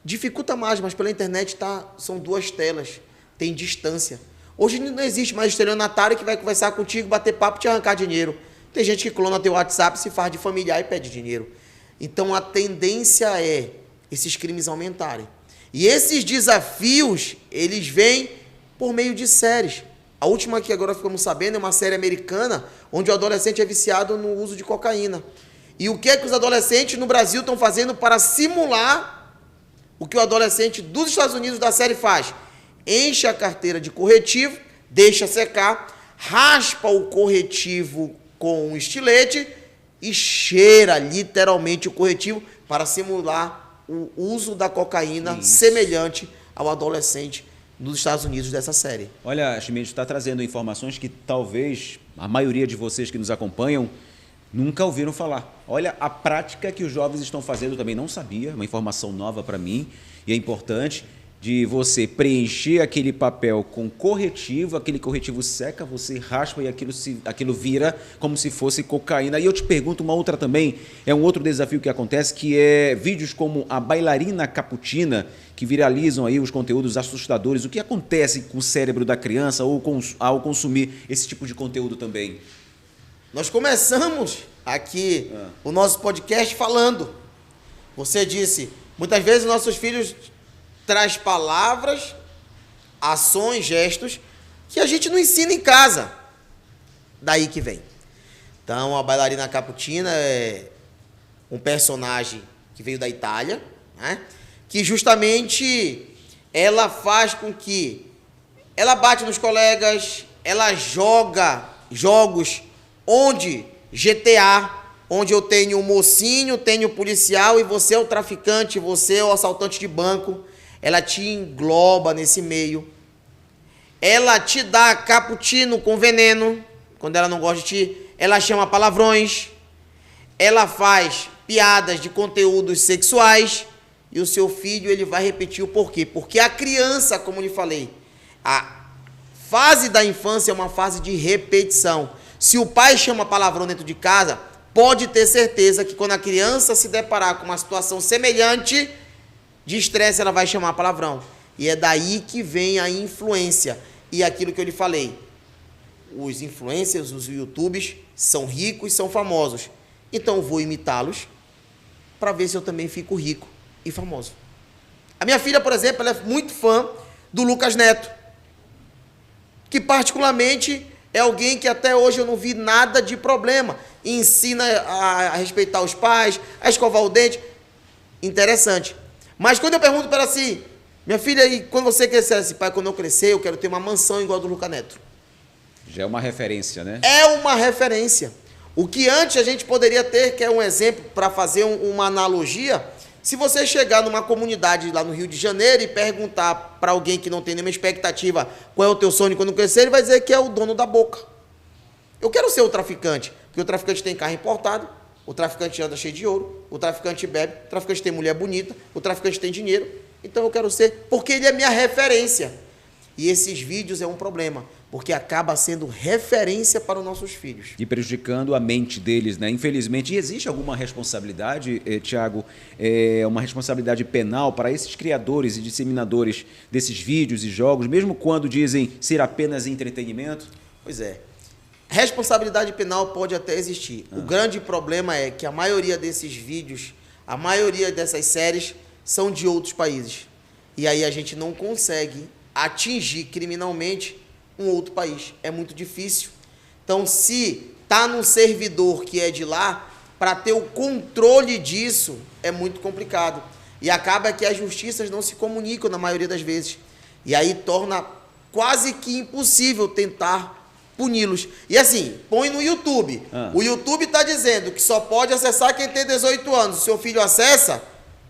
Dificulta mais, mas pela internet são 2 telas, tem distância. Hoje não existe mais estelionatário que vai conversar contigo, bater papo e te arrancar dinheiro. Tem gente que clona teu WhatsApp, se faz de familiar e pede dinheiro. Então a tendência é esses crimes aumentarem. E esses desafios, eles vêm por meio de séries. A última que agora ficamos sabendo é uma série americana, onde o adolescente é viciado no uso de cocaína. E o que é que os adolescentes no Brasil estão fazendo para simular o que o adolescente dos Estados Unidos da série faz? Enche a carteira de corretivo, deixa secar, raspa o corretivo com um estilete e cheira literalmente o corretivo para simular o uso da cocaína semelhante ao adolescente dos Estados Unidos dessa série. Olha, Chimenez, está trazendo informações que talvez a maioria de vocês que nos acompanham nunca ouviram falar. Olha, a prática que os jovens estão fazendo, eu também não sabia, uma informação nova para mim, e é importante, de você preencher aquele papel com corretivo, aquele corretivo seca, você raspa e aquilo vira como se fosse cocaína. E eu te pergunto uma outra também, é um outro desafio que acontece, que é vídeos como a bailarina caputina, que viralizam aí os conteúdos assustadores. O que acontece com o cérebro da criança ao consumir esse tipo de conteúdo também? Nós começamos aqui o nosso podcast falando. Você disse, muitas vezes nossos filhos traz palavras, ações, gestos que a gente não ensina em casa. Daí que vem. Então, a bailarina caputina é um personagem que veio da Itália, né? Que justamente ela faz com que ela bate nos colegas, ela joga jogos onde GTA, onde eu tenho o mocinho, tenho o policial e você é o traficante, você é o assaltante de banco. Ela te engloba nesse meio. Ela te dá cappuccino com veneno, quando ela não gosta de ti. Ela chama palavrões. Ela faz piadas de conteúdos sexuais. E o seu filho, ele vai repetir o porquê. Porque a criança, como lhe falei, a fase da infância é uma fase de repetição. Se o pai chama palavrão dentro de casa, pode ter certeza que quando a criança se deparar com uma situação semelhante de estresse, ela vai chamar palavrão. E é daí que vem a influência. E aquilo que eu lhe falei, os influencers, os YouTubers, são ricos, são famosos. Então eu vou imitá-los para ver se eu também fico rico e famoso. A minha filha, por exemplo, ela é muito fã do Lucas Neto, que particularmente é alguém que até hoje eu não vi nada de problema. Ensina a respeitar os pais, a escovar o dente. Interessante. Mas quando eu pergunto para ela assim, minha filha, e quando você crescer, assim, pai, quando eu crescer, eu quero ter uma mansão igual a do Lucas Neto. Já é uma referência, né? É uma referência. O que antes a gente poderia ter, que é um exemplo para fazer uma analogia, se você chegar numa comunidade lá no Rio de Janeiro e perguntar para alguém que não tem nenhuma expectativa qual é o teu sonho quando crescer, ele vai dizer que é o dono da boca. Eu quero ser o traficante, porque o traficante tem carro importado, o traficante anda cheio de ouro, o traficante bebe, o traficante tem mulher bonita, o traficante tem dinheiro. Então eu quero ser, porque ele é minha referência. E esses vídeos é um problema, porque acaba sendo referência para os nossos filhos. E prejudicando a mente deles, né? Infelizmente. E existe alguma responsabilidade, Tiago, uma responsabilidade penal para esses criadores e disseminadores desses vídeos e jogos, mesmo quando dizem ser apenas entretenimento? Pois é. Responsabilidade penal pode até existir. O grande problema é que a maioria desses vídeos, a maioria dessas séries são de outros países. E aí a gente não consegue atingir criminalmente um outro país. É muito difícil. Então, se está num servidor que é de lá, para ter o controle disso é muito complicado. E acaba que as justiças não se comunicam na maioria das vezes. E aí torna quase que impossível tentar puni-los. E assim, põe no YouTube. O YouTube está dizendo que só pode acessar quem tem 18 anos. Se seu filho acessa,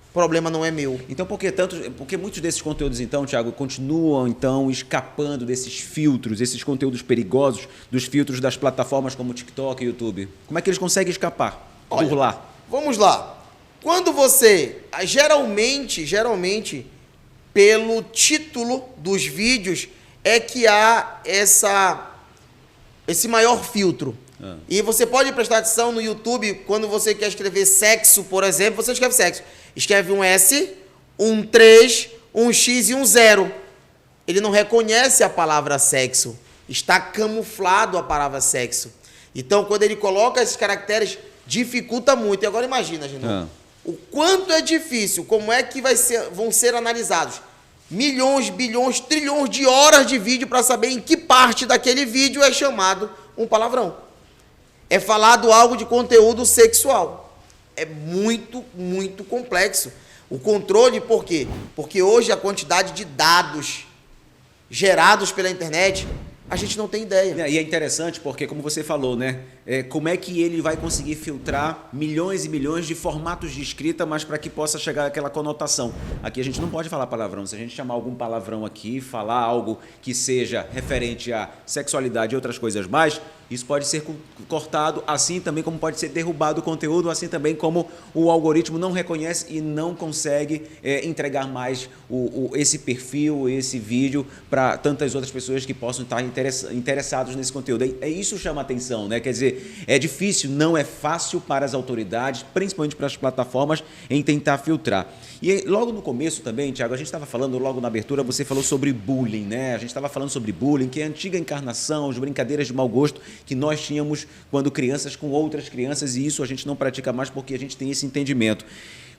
o problema não é meu. Então, porque muitos desses conteúdos, então, Tiago, continuam, então, escapando desses filtros, esses conteúdos perigosos, dos filtros das plataformas como TikTok e YouTube? Como é que eles conseguem escapar? Olha, por lá? Vamos lá. Quando você, geralmente, pelo título dos vídeos, é que há esse maior filtro. E você pode prestar atenção no YouTube, quando você quer escrever sexo, por exemplo, você escreve sexo. Escreve um S, um 3, um X e um 0. Ele não reconhece a palavra sexo. Está camuflado a palavra sexo. Então, quando ele coloca esses caracteres, dificulta muito. E agora imagina, Genô, o quanto é difícil, como é que vão ser analisados milhões, bilhões, trilhões de horas de vídeo para saber em que parte daquele vídeo é chamado um palavrão. É falado algo de conteúdo sexual. É muito, muito complexo. O controle, por quê? Porque hoje a quantidade de dados gerados pela internet, a gente não tem ideia. E é interessante porque, como você falou, né? Como é que ele vai conseguir filtrar milhões e milhões de formatos de escrita, mas para que possa chegar àquela conotação? Aqui a gente não pode falar palavrão. Se a gente chamar algum palavrão aqui, falar algo que seja referente à sexualidade e outras coisas mais, isso pode ser cortado, assim também como pode ser derrubado o conteúdo, assim também como o algoritmo não reconhece e não consegue entregar mais esse perfil, esse vídeo para tantas outras pessoas que possam estar interessados nesse conteúdo. Isso chama atenção, né? Quer dizer, é difícil, não é fácil para as autoridades, principalmente para as plataformas, em tentar filtrar. E logo no começo também, Thiago, a gente estava falando, logo na abertura, você falou sobre bullying, né? A gente estava falando sobre bullying, que é a antiga encarnação, as brincadeiras de mau gosto que nós tínhamos quando crianças com outras crianças, e isso a gente não pratica mais porque a gente tem esse entendimento.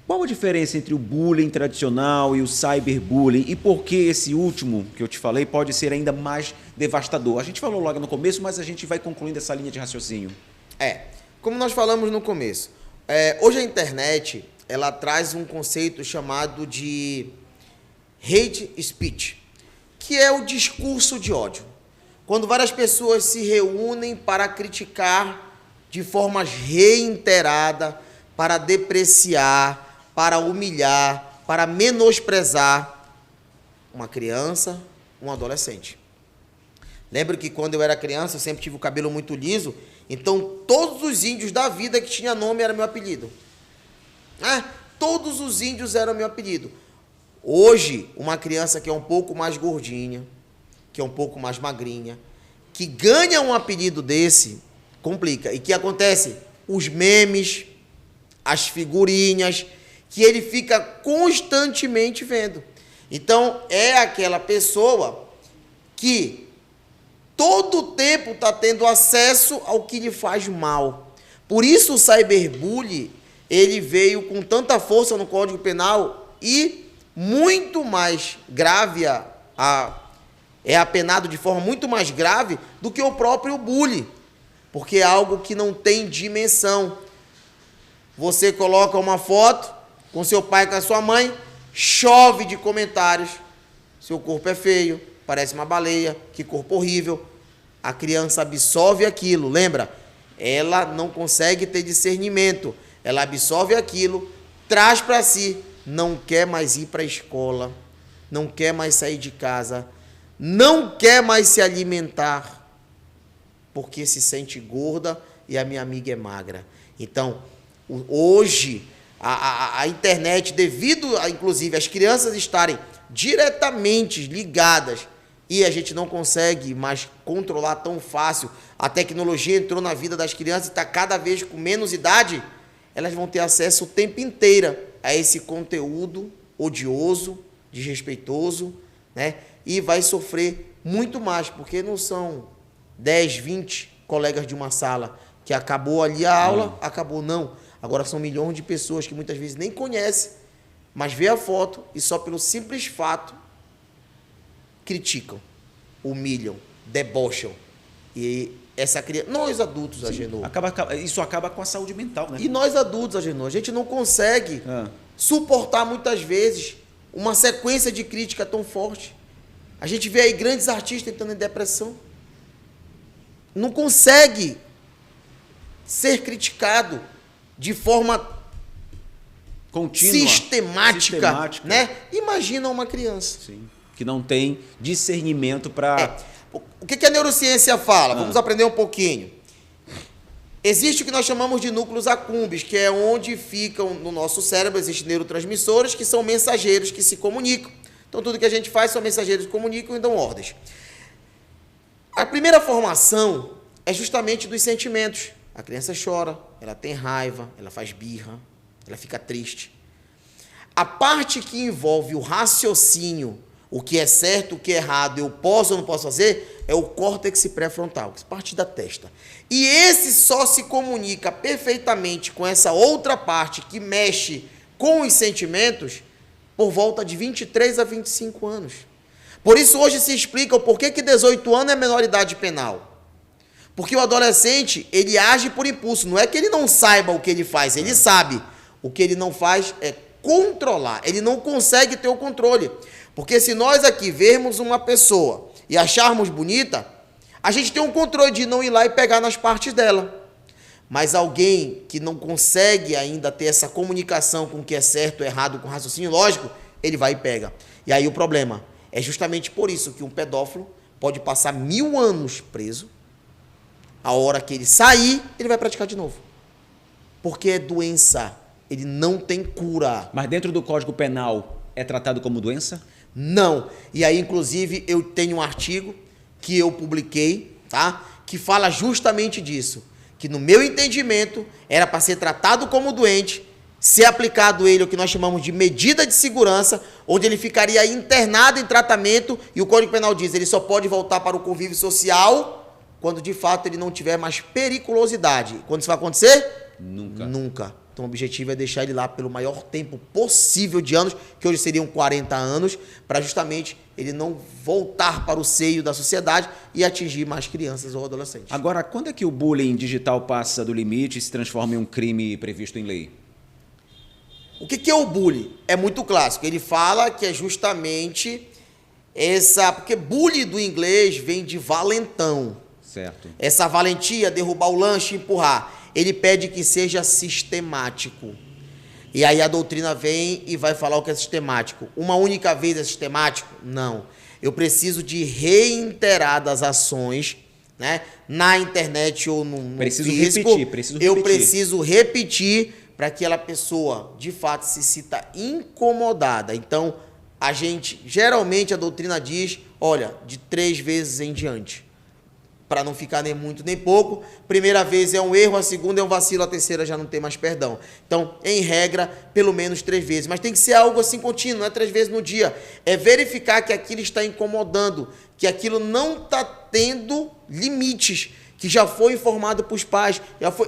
Qual a diferença entre o bullying tradicional e o cyberbullying? E por que esse último que eu te falei pode ser ainda mais devastador? A gente falou logo no começo, mas a gente vai concluindo essa linha de raciocínio. Como nós falamos no começo, hoje a internet ela traz um conceito chamado de hate speech, que é o discurso de ódio. Quando várias pessoas se reúnem para criticar de forma reiterada, para depreciar, para humilhar, para menosprezar uma criança, um adolescente. Lembro que quando eu era criança, eu sempre tive o cabelo muito liso, então todos os índios da vida que tinha nome era meu apelido. Todos os índios eram meu apelido. Hoje, uma criança que é um pouco mais gordinha, que é um pouco mais magrinha, que ganha um apelido desse, complica. E que acontece? Os memes, as figurinhas, que ele fica constantemente vendo. Então, é aquela pessoa que todo o tempo está tendo acesso ao que lhe faz mal. Por isso o cyberbullying, ele veio com tanta força no Código Penal e muito mais grave, é apenado de forma muito mais grave do que o próprio bullying, porque é algo que não tem dimensão. Você coloca uma foto com seu pai, com a sua mãe, chove de comentários. Seu corpo é feio, parece uma baleia, que corpo horrível. A criança absorve aquilo, lembra? Ela não consegue ter discernimento. Ela absorve aquilo, traz para si, não quer mais ir para a escola, não quer mais sair de casa, não quer mais se alimentar, porque se sente gorda e a minha amiga é magra. Então, hoje, a internet, devido, inclusive, as crianças estarem diretamente ligadas e a gente não consegue mais controlar tão fácil, a tecnologia entrou na vida das crianças e está cada vez com menos idade, elas vão ter acesso o tempo inteiro a esse conteúdo odioso, desrespeitoso, né? E vai sofrer muito mais, porque não são 10, 20 colegas de uma sala que acabou ali a aula, acabou não. Agora são milhões de pessoas que muitas vezes nem conhecem, mas vê a foto e só pelo simples fato criticam, humilham, debocham. E essa criança, nós adultos, Agenor. Isso acaba com a saúde mental, né? E nós adultos, Agenor, a gente não consegue suportar muitas vezes uma sequência de crítica tão forte. A gente vê aí grandes artistas entrando em depressão. Não consegue ser criticado de forma contínua, sistemática, né? Imagina uma criança. Sim, que não tem discernimento para... O que a neurociência fala? Vamos aprender um pouquinho. Existe o que nós chamamos de núcleos accumbens, que é onde ficam no nosso cérebro, existem neurotransmissores que são mensageiros que se comunicam. Então, tudo que a gente faz são mensageiros que comunicam e dão ordens. A primeira formação é justamente dos sentimentos. A criança chora, ela tem raiva, ela faz birra, ela fica triste. A parte que envolve o raciocínio, o que é certo, o que é errado, eu posso ou não posso fazer, é o córtex pré-frontal, que é parte da testa. E esse só se comunica perfeitamente com essa outra parte que mexe com os sentimentos por volta de 23 a 25 anos. Por isso hoje se explica o porquê que 18 anos é menoridade penal. Porque o adolescente, ele age por impulso, não é que ele não saiba o que ele faz, ele sabe. O que ele não faz é controlar, ele não consegue ter o controle. Porque se nós aqui vermos uma pessoa e acharmos bonita, a gente tem um controle de não ir lá e pegar nas partes dela. Mas alguém que não consegue ainda ter essa comunicação com o que é certo ou errado, com raciocínio lógico, ele vai e pega. E aí o problema é justamente por isso que um pedófilo pode passar 1000 anos preso, a hora que ele sair, ele vai praticar de novo. Porque é doença, ele não tem cura. Mas dentro do Código Penal é tratado como doença? Não. E aí, inclusive, eu tenho um artigo que eu publiquei, tá? Que fala justamente disso. Que no meu entendimento, era para ser tratado como doente, ser aplicado ele o que nós chamamos de medida de segurança, onde ele ficaria internado em tratamento, e o Código Penal diz, ele só pode voltar para o convívio social quando de fato ele não tiver mais periculosidade. Quando isso vai acontecer? Nunca. Nunca. Então o objetivo é deixar ele lá pelo maior tempo possível de anos, que hoje seriam 40 anos, para justamente ele não voltar para o seio da sociedade e atingir mais crianças ou adolescentes. Agora, quando é que o bullying digital passa do limite e se transforma em um crime previsto em lei? O que é o bullying? É muito clássico. Ele fala que é justamente essa... Porque bullying do inglês vem de valentão. Certo. Essa valentia, derrubar o lanche, empurrar. Ele pede que seja sistemático. E aí a doutrina vem e vai falar o que é sistemático. Uma única vez é sistemático? Não. Eu preciso de reiteradas ações, né? Na internet ou no físico. Eu preciso repetir para que aquela pessoa, de fato, se sinta incomodada. Então, geralmente a doutrina diz, olha, de 3 vezes em diante. Para não ficar nem muito nem pouco. Primeira vez é um erro, a segunda é um vacilo, a terceira já não tem mais perdão. Então, em regra, pelo menos 3 vezes. Mas tem que ser algo assim contínuo, não é 3 vezes no dia. É verificar que aquilo está incomodando, que aquilo não está tendo limites, que já foi informado para os pais,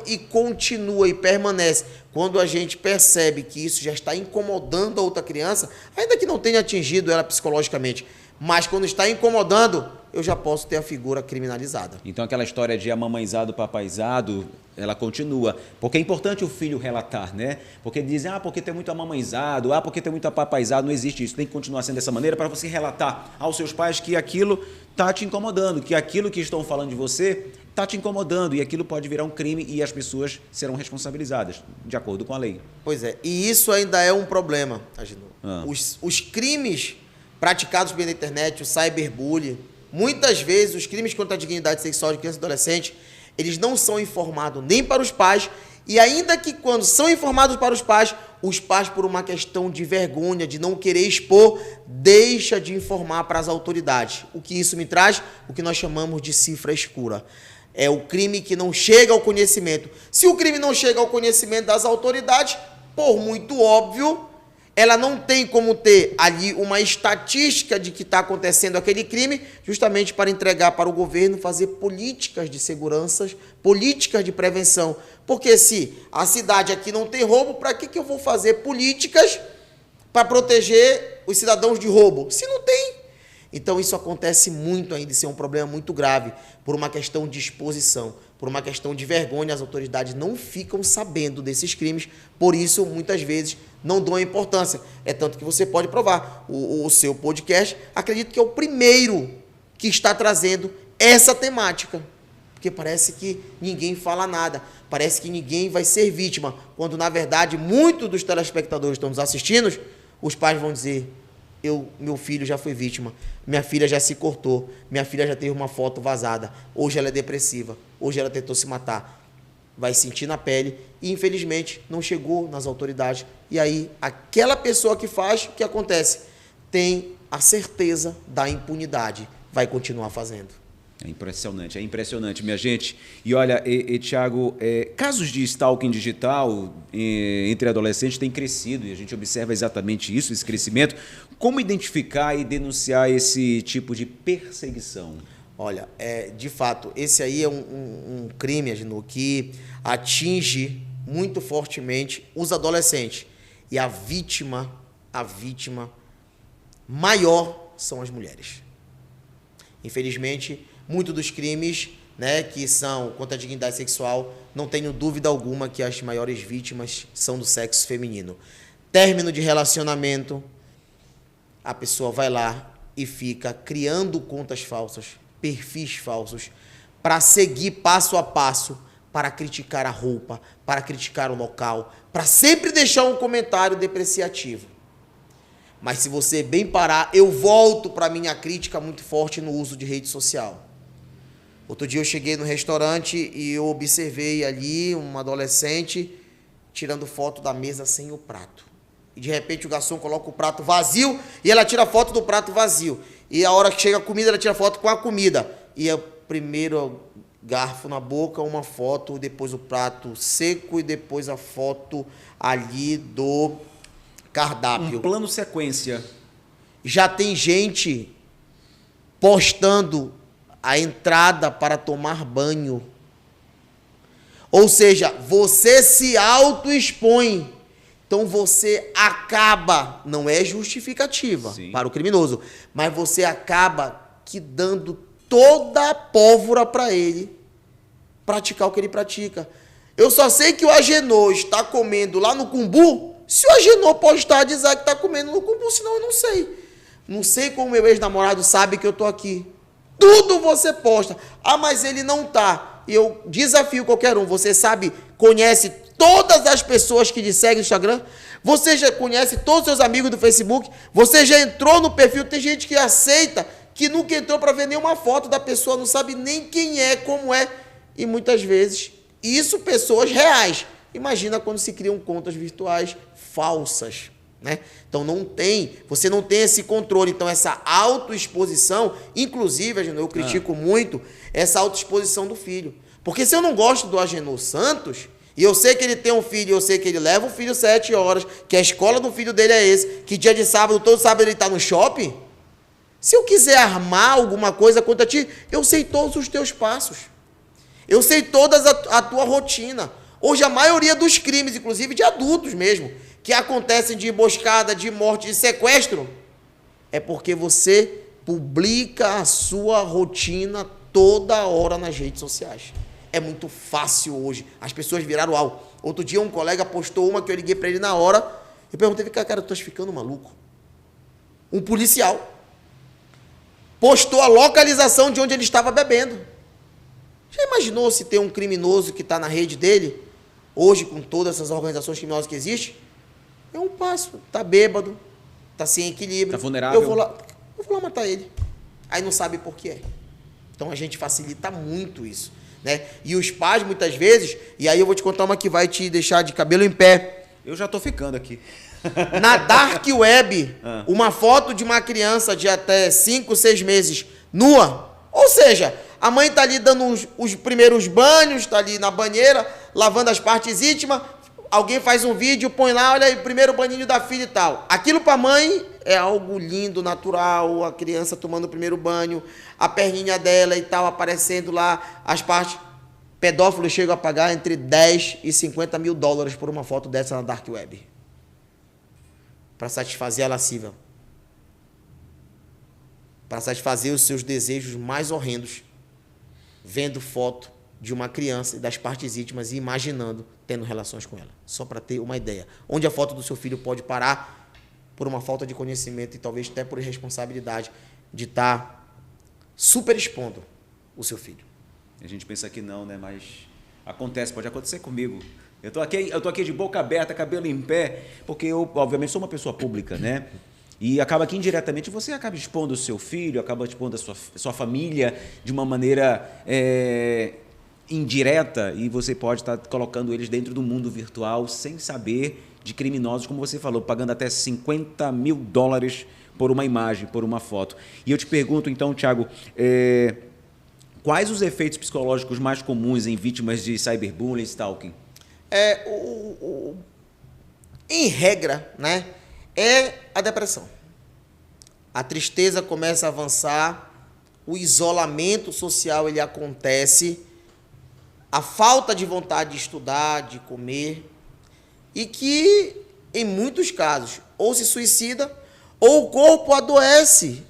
e continua e permanece. Quando a gente percebe que isso já está incomodando a outra criança, ainda que não tenha atingido ela psicologicamente, mas quando está incomodando, eu já posso ter a figura criminalizada. Então aquela história de amamãezado, papaizado, ela continua. Porque é importante o filho relatar, né? Porque dizem, porque tem muito amamãezado, porque tem muito papaizado, não existe isso. Tem que continuar sendo dessa maneira para você relatar aos seus pais que aquilo está te incomodando, que aquilo que estão falando de você está te incomodando e aquilo pode virar um crime e as pessoas serão responsabilizadas, de acordo com a lei. Pois é, e isso ainda é um problema, Agenor. Os crimes praticados pela internet, o cyberbullying, muitas vezes os crimes contra a dignidade sexual de criança e adolescente, eles não são informados nem para os pais, e ainda que quando são informados para os pais por uma questão de vergonha, de não querer expor, deixa de informar para as autoridades. O que isso me traz? O que nós chamamos de cifra escura. É o crime que não chega ao conhecimento. Se o crime não chega ao conhecimento das autoridades, por muito óbvio, ela não tem como ter ali uma estatística de que está acontecendo aquele crime, justamente para entregar para o governo fazer políticas de segurança, políticas de prevenção. Porque se a cidade aqui não tem roubo, para que eu vou fazer políticas para proteger os cidadãos de roubo? Se não tem. Então isso acontece muito ainda, isso é um problema muito grave, por uma questão de exposição, por uma questão de vergonha, as autoridades não ficam sabendo desses crimes, por isso muitas vezes não dão a importância. É tanto que você pode provar, o seu podcast, acredito que é o primeiro que está trazendo essa temática, porque parece que ninguém fala nada, parece que ninguém vai ser vítima, quando na verdade muitos dos telespectadores que estão nos assistindo, os pais vão dizer, meu filho já foi vítima, minha filha já se cortou, minha filha já teve uma foto vazada, hoje ela é depressiva, hoje ela tentou se matar. Vai sentir na pele e, infelizmente, não chegou nas autoridades. E aí, aquela pessoa que faz, o que acontece? Tem a certeza da impunidade, vai continuar fazendo. É impressionante, minha gente. E olha, Thiago, casos de stalking digital entre adolescentes têm crescido e a gente observa exatamente isso, esse crescimento. Como identificar e denunciar esse tipo de perseguição? Olha, de fato, esse aí é um crime, Agenor, que atinge muito fortemente os adolescentes. E a vítima maior são as mulheres. Infelizmente, muitos dos crimes, né, que são contra a dignidade sexual, não tenho dúvida alguma que as maiores vítimas são do sexo feminino. Término de relacionamento, a pessoa vai lá e fica criando contas falsas, perfis falsos, para seguir passo a passo, para criticar a roupa, para criticar o local, para sempre deixar um comentário depreciativo. Mas se você bem parar, eu volto para a minha crítica muito forte no uso de rede social. Outro dia eu cheguei no restaurante e eu observei ali uma adolescente tirando foto da mesa sem o prato. E de repente o garçom coloca o prato vazio e ela tira foto do prato vazio. E a hora que chega a comida, ela tira foto com a comida. E é primeiro garfo na boca, uma foto, depois o prato seco e depois a foto ali do cardápio. Um plano sequência. Já tem gente postando a entrada para tomar banho. Ou seja, você se auto-expõe. Então você acaba, não é justificativa Sim. para o criminoso, mas você acaba que dando toda a pólvora para ele praticar o que ele pratica. Eu só sei que o Agenor está comendo lá no Cumbu, se o Agenor postar dizer que está comendo no Cumbu, senão eu não sei. Não sei como meu ex-namorado sabe que eu estou aqui. Tudo você posta. Ah, mas ele não está. E eu desafio qualquer um. Você sabe, conhece todas as pessoas que lhe seguem no Instagram? Você já conhece todos os seus amigos do Facebook? Você já entrou no perfil? Tem gente que aceita, que nunca entrou para ver nenhuma foto da pessoa, não sabe nem quem é, como é. E muitas vezes, isso pessoas reais. Imagina quando se criam contas virtuais falsas, né? Então você não tem esse controle. Então essa autoexposição, inclusive, Agenor, eu critico muito essa autoexposição do filho. Porque se eu não gosto do Agenor Santos, e eu sei que ele tem um filho, eu sei que ele leva o filho 7 horas, que a escola do filho dele é esse, que dia de sábado, todo sábado ele está no shopping, se eu quiser armar alguma coisa contra ti, eu sei todos os teus passos. Eu sei toda a tua rotina. Hoje a maioria dos crimes, inclusive de adultos mesmo, que acontecem de emboscada, de morte, de sequestro, é porque você publica a sua rotina toda hora nas redes sociais. É muito fácil hoje. As pessoas viraram alvo. Outro dia um colega postou uma que eu liguei para ele na hora e perguntei, cara, tu estás ficando maluco? Um policial postou a localização de onde ele estava bebendo. Já imaginou se tem um criminoso que está na rede dele, hoje com todas essas organizações criminosas que existem? É um passo, está bêbado, está sem equilíbrio. Está vulnerável. Eu vou lá matar ele. Aí não sabe por que é. Então a gente facilita muito isso, né? E os pais, muitas vezes, e aí eu vou te contar uma que vai te deixar de cabelo em pé. Eu já estou ficando aqui. Na Dark Web, uma foto de uma criança de até 5, 6 meses, nua. Ou seja, a mãe está ali dando os primeiros banhos, está ali na banheira, lavando as partes íntimas, alguém faz um vídeo, põe lá, olha aí, primeiro banhinho da filha e tal. Aquilo para a mãe é algo lindo, natural, a criança tomando o primeiro banho, a perninha dela e tal, aparecendo lá as partes. Pedófilos chegam a pagar entre 10 e 50 mil dólares por uma foto dessa na Dark Web. Para satisfazer a lasciva. Para satisfazer os seus desejos mais horrendos. Vendo foto de uma criança e das partes íntimas e imaginando tendo relações com ela. Só para ter uma ideia. Onde a foto do seu filho pode parar por uma falta de conhecimento e talvez até por irresponsabilidade de estar super expondo o seu filho. A gente pensa que não, né? Mas acontece, pode acontecer comigo. Eu tô aqui de boca aberta, cabelo em pé, porque eu, obviamente, sou uma pessoa pública, né? E acaba que indiretamente você acaba expondo o seu filho, acaba expondo a sua família de uma maneira indireta, e você pode estar colocando eles dentro do mundo virtual sem saber, de criminosos, como você falou, pagando até 50 mil dólares por uma imagem, por uma foto. E eu te pergunto, então, Thiago, Quais os efeitos psicológicos mais comuns em vítimas de cyberbullying e stalking? Em regra, né, é a depressão. A tristeza começa a avançar, o isolamento social ele acontece, a falta de vontade de estudar, de comer, e que, em muitos casos, ou se suicida, ou o corpo adoece,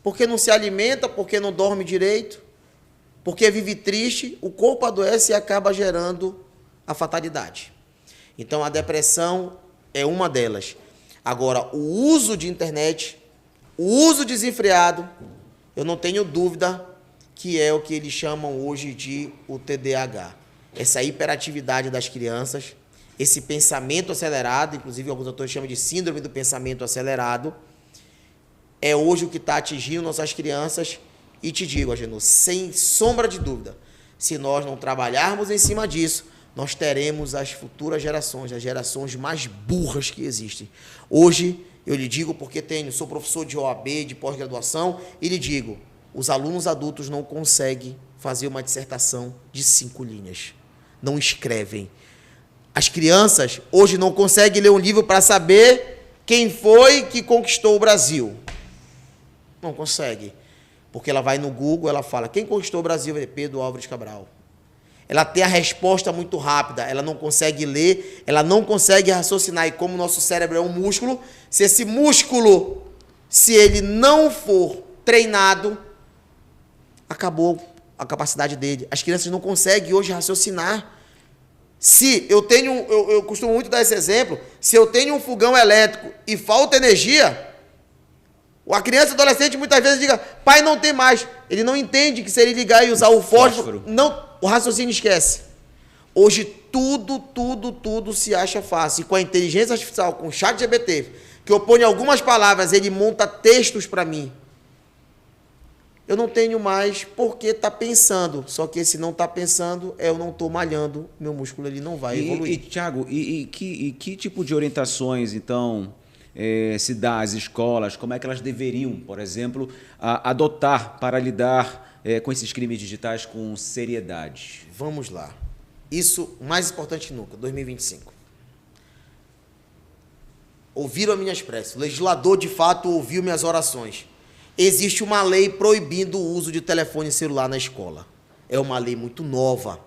porque não se alimenta, porque não dorme direito, porque vive triste, o corpo adoece e acaba gerando a fatalidade. Então, a depressão é uma delas. Agora, o uso de internet, o uso desenfreado, eu não tenho dúvida que é o que eles chamam hoje de o TDAH. Essa hiperatividade das crianças, esse pensamento acelerado, inclusive alguns autores chamam de síndrome do pensamento acelerado, é hoje o que está atingindo nossas crianças. E te digo, Agenor, sem sombra de dúvida, se nós não trabalharmos em cima disso, nós teremos as futuras gerações, as gerações mais burras que existem. Hoje, eu lhe digo porque sou professor de OAB, de pós-graduação, e lhe digo, os alunos adultos não conseguem fazer uma dissertação de 5 linhas. Não escrevem. As crianças hoje não conseguem ler um livro para saber quem foi que conquistou o Brasil. Não consegue. Porque ela vai no Google, ela fala, quem conquistou o Brasil é Pedro Álvares Cabral. Ela tem a resposta muito rápida, ela não consegue ler, ela não consegue raciocinar. E como o nosso cérebro é um músculo, se esse músculo, se ele não for treinado, acabou a capacidade dele. As crianças não conseguem hoje raciocinar. Se eu tenho, eu costumo muito dar esse exemplo, se eu tenho um fogão elétrico e falta energia, a criança e o adolescente muitas vezes diga, pai, não tem mais. Ele não entende que se ele ligar e usar o fósforo, não, o raciocínio esquece. Hoje tudo se acha fácil. E com a inteligência artificial, com o ChatGPT, que eu ponho algumas palavras, ele monta textos para mim. Eu não tenho mais porque está pensando. Só que esse não está pensando, eu não estou malhando, meu músculo ele não vai evoluir. Tiago, que tipo de orientações, então, se dá às escolas? Como é que elas deveriam, por exemplo, adotar para lidar com esses crimes digitais com seriedade? Vamos lá. Isso, mais importante que nunca, 2025. Ouviram as minhas preces. O legislador, de fato, ouviu minhas orações. Existe uma lei proibindo o uso de telefone celular na escola. É uma lei muito nova,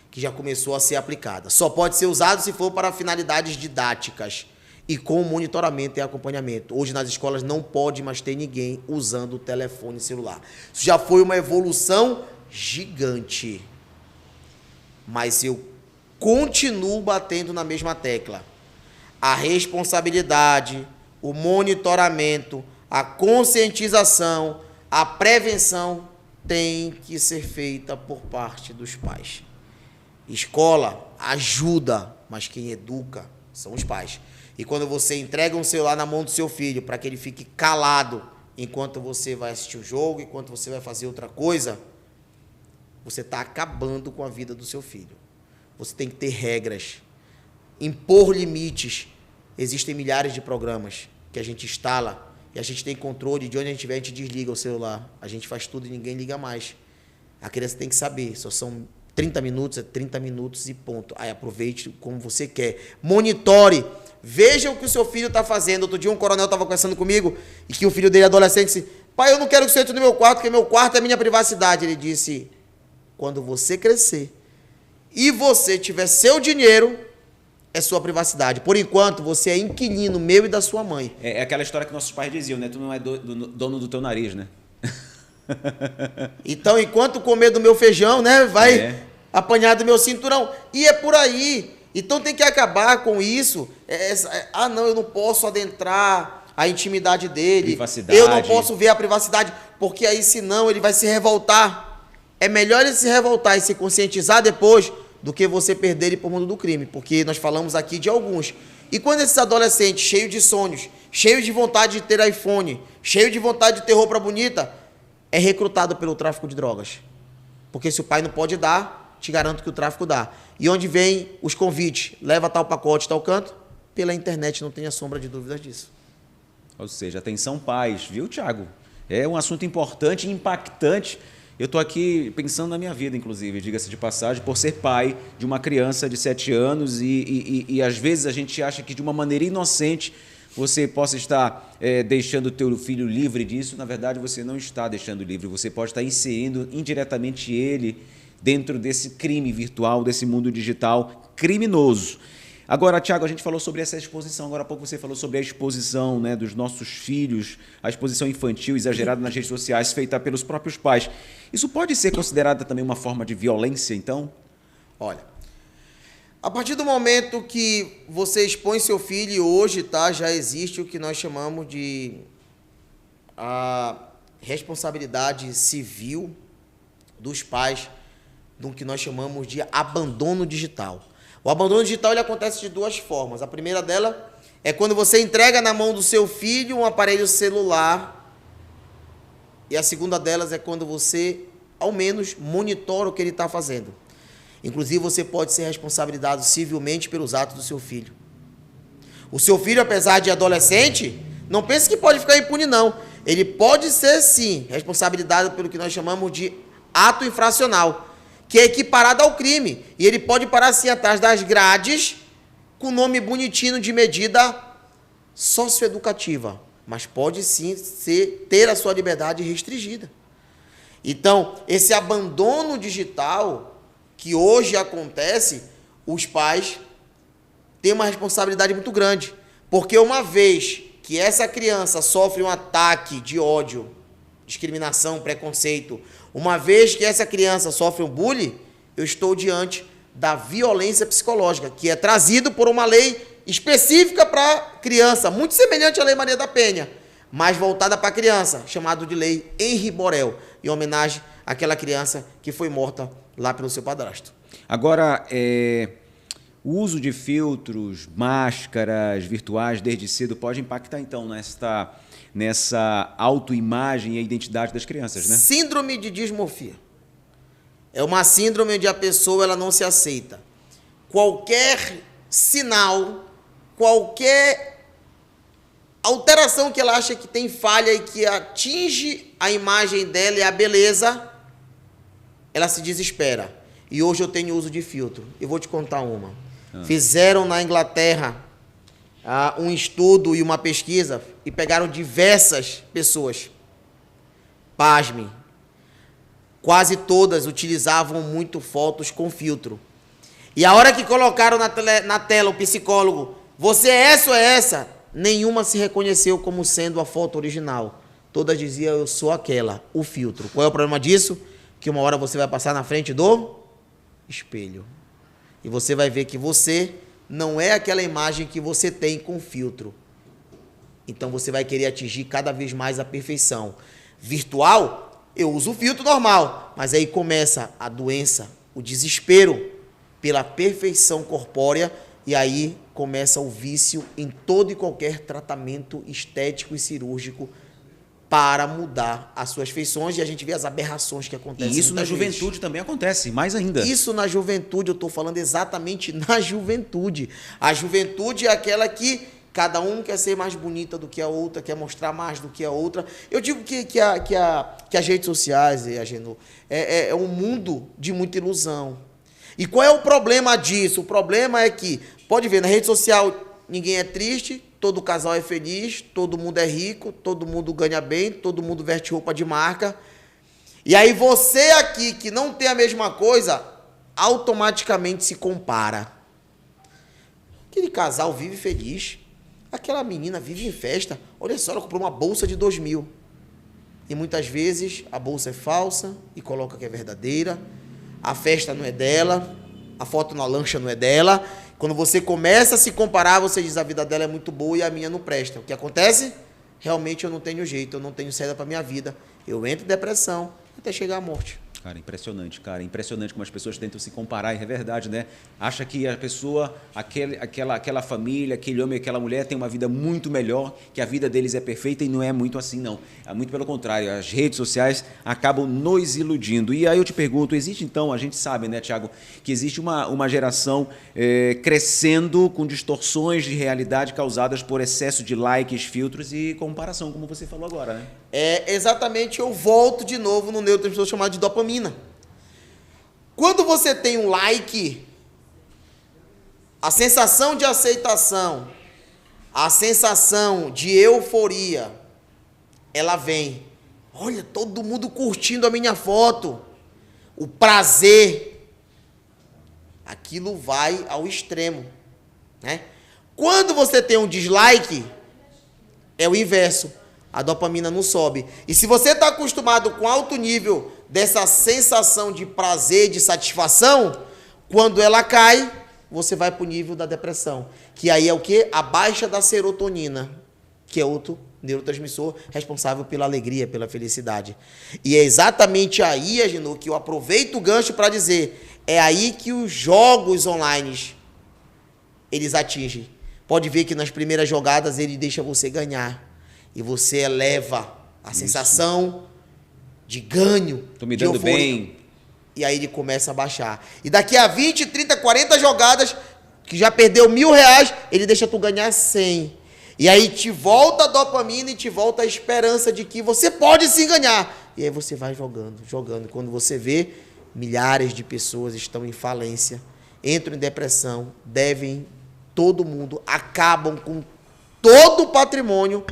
que já começou a ser aplicada. Só pode ser usado se for para finalidades didáticas e com monitoramento e acompanhamento. Hoje nas escolas não pode mais ter ninguém usando o telefone celular. Isso já foi uma evolução gigante. Mas eu continuo batendo na mesma tecla. A responsabilidade, o monitoramento, a conscientização, a prevenção tem que ser feita por parte dos pais. Escola ajuda, mas quem educa são os pais. E quando você entrega um celular na mão do seu filho para que ele fique calado enquanto você vai assistir o jogo, enquanto você vai fazer outra coisa, você está acabando com a vida do seu filho. Você tem que ter regras, impor limites. Existem milhares de programas que a gente instala e a gente tem controle de onde a gente estiver, a gente desliga o celular. A gente faz tudo e ninguém liga mais. A criança tem que saber, só são 30 minutos, é 30 minutos e ponto. Aí aproveite como você quer. Monitore, veja o que o seu filho está fazendo. Outro dia um coronel estava conversando comigo e que o filho dele, adolescente, disse, pai, eu não quero que você entre no meu quarto, porque meu quarto é minha privacidade. Ele disse, quando você crescer e você tiver seu dinheiro, é sua privacidade. Por enquanto, você é inquilino meu e da sua mãe. É aquela história que nossos pais diziam, né? Tu não é dono do teu nariz, né? Então, enquanto comer do meu feijão, né? Vai apanhar do meu cinturão. E é por aí. Então, tem que acabar com isso. Não, eu não posso adentrar a intimidade dele. Privacidade. Eu não posso ver a privacidade, porque aí, senão, ele vai se revoltar. É melhor ele se revoltar e se conscientizar depois do que você perder ele para o mundo do crime, porque nós falamos aqui de alguns. E quando esses adolescentes, cheios de sonhos, cheios de vontade de ter iPhone, cheios de vontade de ter roupa bonita, é recrutado pelo tráfico de drogas. Porque se o pai não pode dar, te garanto que o tráfico dá. E onde vem os convites, leva tal pacote, tal canto, pela internet, não tenha sombra de dúvidas disso. Ou seja, atenção pais, viu, Tiago? É um assunto importante e impactante Eu estou aqui pensando na minha vida, inclusive, diga-se de passagem, por ser pai de uma criança de 7 anos e às vezes a gente acha que de uma maneira inocente você possa estar deixando o teu filho livre disso. Na verdade, você não está deixando livre, você pode estar inserindo indiretamente ele dentro desse crime virtual, desse mundo digital criminoso. Agora, Tiago, a gente falou sobre essa exposição. Agora há pouco você falou sobre a exposição, né, dos nossos filhos, a exposição infantil exagerada nas redes sociais, feita pelos próprios pais. Isso pode ser considerada também uma forma de violência, então? Olha, a partir do momento que você expõe seu filho, e hoje já existe o que nós chamamos de a responsabilidade civil dos pais, do que nós chamamos de abandono digital. O abandono digital ele acontece de duas formas. A primeira dela é quando você entrega na mão do seu filho um aparelho celular. E a segunda delas é quando você, ao menos, monitora o que ele está fazendo. Inclusive, você pode ser responsabilizado civilmente pelos atos do seu filho. O seu filho, apesar de adolescente, não pense que pode ficar impune, não. Ele pode ser, sim, responsabilizado pelo que nós chamamos de ato infracional, que é equiparado ao crime. E ele pode parar, sim, atrás das grades, com nome bonitinho de medida socioeducativa. Mas pode, sim, ter a sua liberdade restringida. Então, esse abandono digital que hoje acontece, os pais têm uma responsabilidade muito grande. Porque uma vez que essa criança sofre um ataque de ódio, discriminação, preconceito, uma vez que essa criança sofre um bullying, eu estou diante da violência psicológica, que é trazido por uma lei específica para criança, muito semelhante à Lei Maria da Penha, mas voltada para criança, chamado de Lei Henri Borel, em homenagem àquela criança que foi morta lá pelo seu padrasto. Agora, o uso de filtros, máscaras virtuais desde cedo pode impactar, então, nessa autoimagem e a identidade das crianças, né? Síndrome de dismorfia. É uma síndrome onde a pessoa ela não se aceita. Qualquer sinal, qualquer alteração que ela acha que tem falha e que atinge a imagem dela e a beleza, ela se desespera. E hoje eu tenho uso de filtro. Eu vou te contar uma. Fizeram na Inglaterra um estudo e uma pesquisa e pegaram diversas pessoas. Pasme. Quase todas utilizavam muito fotos com filtro. E a hora que colocaram na tela o psicólogo, você é essa ou é essa? Nenhuma se reconheceu como sendo a foto original. Todas diziam, eu sou aquela, o filtro. Qual é o problema disso? Que uma hora você vai passar na frente do espelho. E você vai ver que você não é aquela imagem que você tem com filtro. Então você vai querer atingir cada vez mais a perfeição. Virtual, eu uso o filtro normal, mas aí começa a doença, o desespero pela perfeição corpórea e aí começa o vício em todo e qualquer tratamento estético e cirúrgico para mudar as suas feições, e a gente vê as aberrações que acontecem. E isso na juventude também acontece, mais ainda. Isso na juventude, eu estou falando exatamente na juventude. A juventude é aquela que cada um quer ser mais bonita do que a outra, quer mostrar mais do que a outra. Eu digo que as redes sociais, Agenor, é um mundo de muita ilusão. E qual é o problema disso? O problema é que, pode ver, na rede social ninguém é triste, todo casal é feliz, todo mundo é rico, todo mundo ganha bem, todo mundo veste roupa de marca. E aí você aqui, que não tem a mesma coisa, automaticamente se compara. Aquele casal vive feliz, aquela menina vive em festa. Olha só, ela comprou uma bolsa de 2.000. E muitas vezes a bolsa é falsa e coloca que é verdadeira. A festa não é dela, a foto na lancha não é dela. Quando você começa a se comparar, você diz a vida dela é muito boa e a minha não presta. O que acontece? Realmente eu não tenho jeito, eu não tenho saída para minha vida. Eu entro em depressão até chegar à morte. Cara, impressionante como as pessoas tentam se comparar, e é verdade, né? Acha que a pessoa, aquela família, aquele homem, aquela mulher tem uma vida muito melhor, que a vida deles é perfeita e não é muito assim, não. É muito pelo contrário, as redes sociais acabam nos iludindo. E aí eu te pergunto, existe então, a gente sabe, né, Thiago, que existe uma geração crescendo com distorções de realidade causadas por excesso de likes, filtros e comparação, como você falou agora, né? Exatamente, eu volto de novo no neurotransmissor chamado de dopamina. Quando você tem um like, a sensação de aceitação, a sensação de euforia, ela vem. Olha, todo mundo curtindo a minha foto. O prazer, aquilo vai ao extremo, né? Quando você tem um dislike, é o inverso. A dopamina não sobe. E se você está acostumado com alto nível dessa sensação de prazer, de satisfação, quando ela cai, você vai para o nível da depressão. Que aí é o quê? A baixa da serotonina, que é outro neurotransmissor responsável pela alegria, pela felicidade. E é exatamente aí, Agenor, que eu aproveito o gancho para dizer, é aí que os jogos online, eles atingem. Pode ver que nas primeiras jogadas ele deixa você ganhar. E você eleva a sensação de ganho, tô me dando bem. E aí ele começa a baixar. E daqui a 20, 30, 40 jogadas, que já perdeu R$1.000, ele deixa tu ganhar 100. E aí te volta a dopamina e te volta a esperança de que você pode sim ganhar. E aí você vai jogando, jogando. Quando você vê, milhares de pessoas estão em falência, entram em depressão, devem todo mundo, acabam com todo o patrimônio.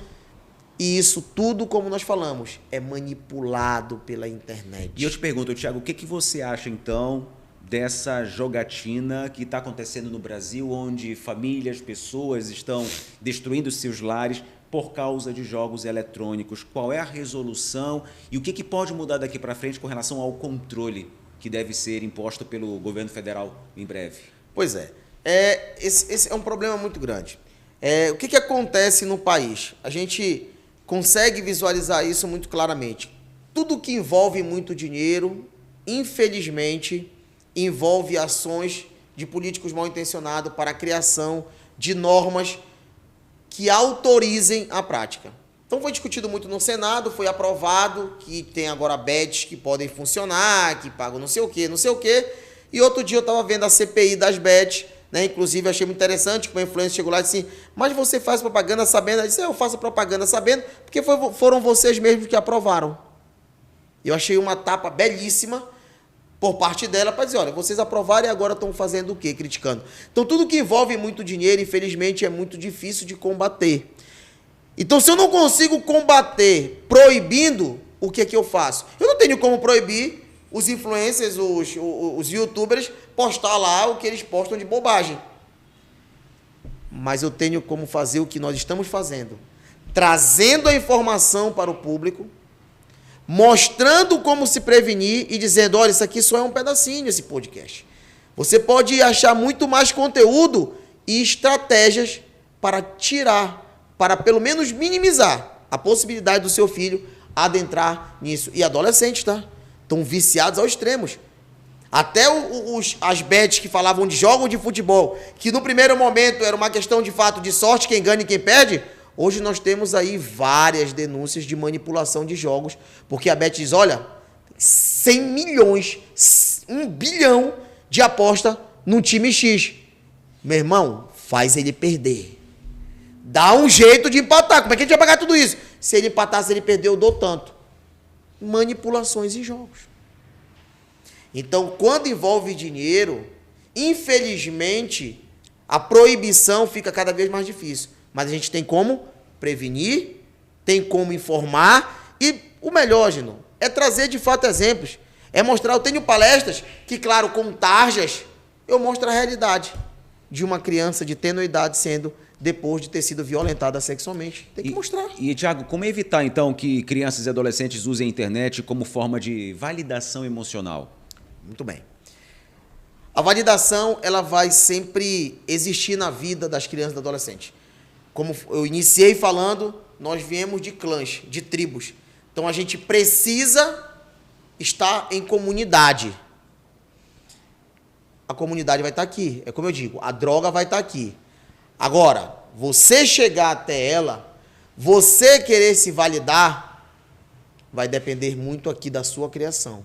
E isso tudo, como nós falamos, é manipulado pela internet. E eu te pergunto, Thiago, o que você acha, então, dessa jogatina que está acontecendo no Brasil, onde famílias, pessoas estão destruindo seus lares por causa de jogos eletrônicos? Qual é a resolução e o que pode mudar daqui para frente com relação ao controle que deve ser imposto pelo governo federal em breve? Pois é. Esse é um problema muito grande. O que acontece no país? A gente consegue visualizar isso muito claramente. Tudo que envolve muito dinheiro, infelizmente, envolve ações de políticos mal intencionados para a criação de normas que autorizem a prática. Então foi discutido muito no Senado, foi aprovado que tem agora bets que podem funcionar, que pagam não sei o quê, não sei o quê. E outro dia eu estava vendo a CPI das bets, né? Inclusive achei muito interessante que uma influencer chegou lá e disse assim, mas você faz propaganda sabendo? Ela disse, eu faço propaganda sabendo, porque foram vocês mesmos que aprovaram. Eu achei uma tapa belíssima por parte dela para dizer, olha, vocês aprovaram e agora estão fazendo o quê? Criticando. Então tudo que envolve muito dinheiro, infelizmente, é muito difícil de combater. Então se eu não consigo combater proibindo, o que é que eu faço? Eu não tenho como proibir os influencers, os youtubers, postar lá o que eles postam de bobagem. Mas eu tenho como fazer o que nós estamos fazendo. Trazendo a informação para o público, mostrando como se prevenir e dizendo, olha, isso aqui só é um pedacinho, esse podcast. Você pode achar muito mais conteúdo e estratégias para tirar, para pelo menos minimizar a possibilidade do seu filho adentrar nisso. E adolescentes, tá? Estão viciados aos extremos. Até as bets que falavam de jogos de futebol, que no primeiro momento era uma questão de fato de sorte, quem ganha e quem perde, hoje nós temos aí várias denúncias de manipulação de jogos, porque a bet diz, olha, 100 milhões, 1 bilhão de aposta num time X. Meu irmão, faz ele perder. Dá um jeito de empatar. Como é que a gente vai pagar tudo isso? Se ele empatar, se ele perder, eu dou tanto. Manipulações em jogos. Então, quando envolve dinheiro, infelizmente, a proibição fica cada vez mais difícil. Mas a gente tem como prevenir, tem como informar e o melhor, Gino, é trazer de fato exemplos. É mostrar, eu tenho palestras que, claro, com tarjas, eu mostro a realidade de uma criança de tenra idade sendo depois de ter sido violentada sexualmente. Tem que mostrar. E, Thiago, como evitar, então, que crianças e adolescentes usem a internet como forma de validação emocional? Muito bem. A validação, ela vai sempre existir na vida das crianças e dos adolescentes. Como eu iniciei falando, nós viemos de clãs, de tribos. Então, a gente precisa está em comunidade. A comunidade vai estar aqui. É como eu digo, a droga vai estar aqui. Agora, você chegar até ela, você querer se validar, vai depender muito aqui da sua criação.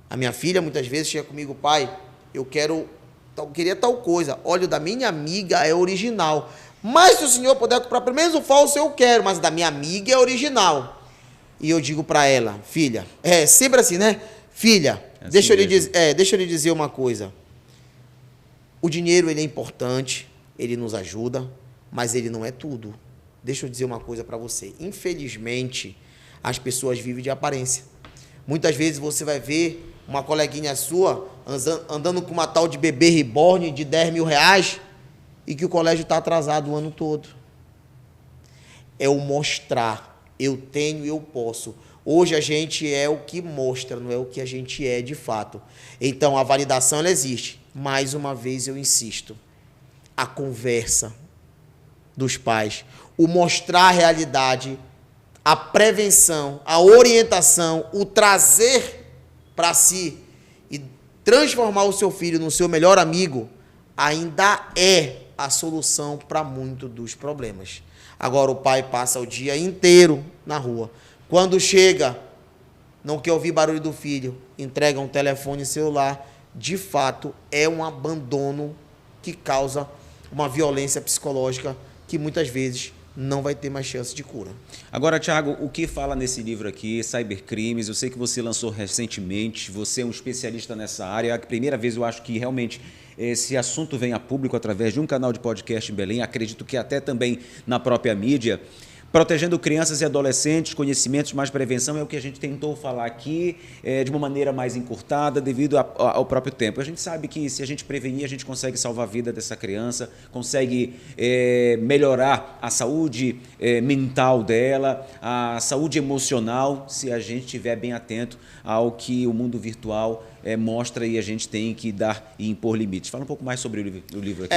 A minha filha muitas vezes chega comigo, pai, eu queria tal coisa. Olha, o da minha amiga é original. Mas se o senhor puder comprar pelo menos o falso, eu quero, mas o da minha amiga é original. E eu digo para ela, filha, sempre assim, né? Filha, assim deixa eu lhe dizer uma coisa. O dinheiro, ele é importante, ele nos ajuda, mas ele não é tudo. Deixa eu dizer uma coisa para você. Infelizmente, as pessoas vivem de aparência. Muitas vezes você vai ver uma coleguinha sua andando com uma tal de bebê reborn de 10 mil reais e que o colégio está atrasado o ano todo. É o mostrar. Eu tenho, eu posso. Hoje a gente é o que mostra, não é o que a gente é de fato. Então a validação, ela existe. Mais uma vez eu insisto. A conversa dos pais, o mostrar a realidade, a prevenção, a orientação, o trazer para si e transformar o seu filho no seu melhor amigo, ainda é a solução para muitos dos problemas. Agora o pai passa o dia inteiro na rua. Quando chega, não quer ouvir barulho do filho, entrega um telefone celular, de fato é um abandono que causa uma violência psicológica que muitas vezes não vai ter mais chance de cura. Agora, Thiago, o que fala nesse livro aqui, Cybercrimes? Eu sei que você lançou recentemente, você é um especialista nessa área. A primeira vez eu acho que realmente esse assunto vem a público através de um canal de podcast em Belém, acredito que até também na própria mídia. Protegendo crianças e adolescentes, conhecimentos, mais prevenção, é o que a gente tentou falar aqui de uma maneira mais encurtada devido ao próprio tempo. A gente sabe que se a gente prevenir, a gente consegue salvar a vida dessa criança, consegue melhorar a saúde mental dela, a saúde emocional, se a gente estiver bem atento ao que o mundo virtual mostra e a gente tem que dar e impor limites. Fala um pouco mais sobre o livro aqui.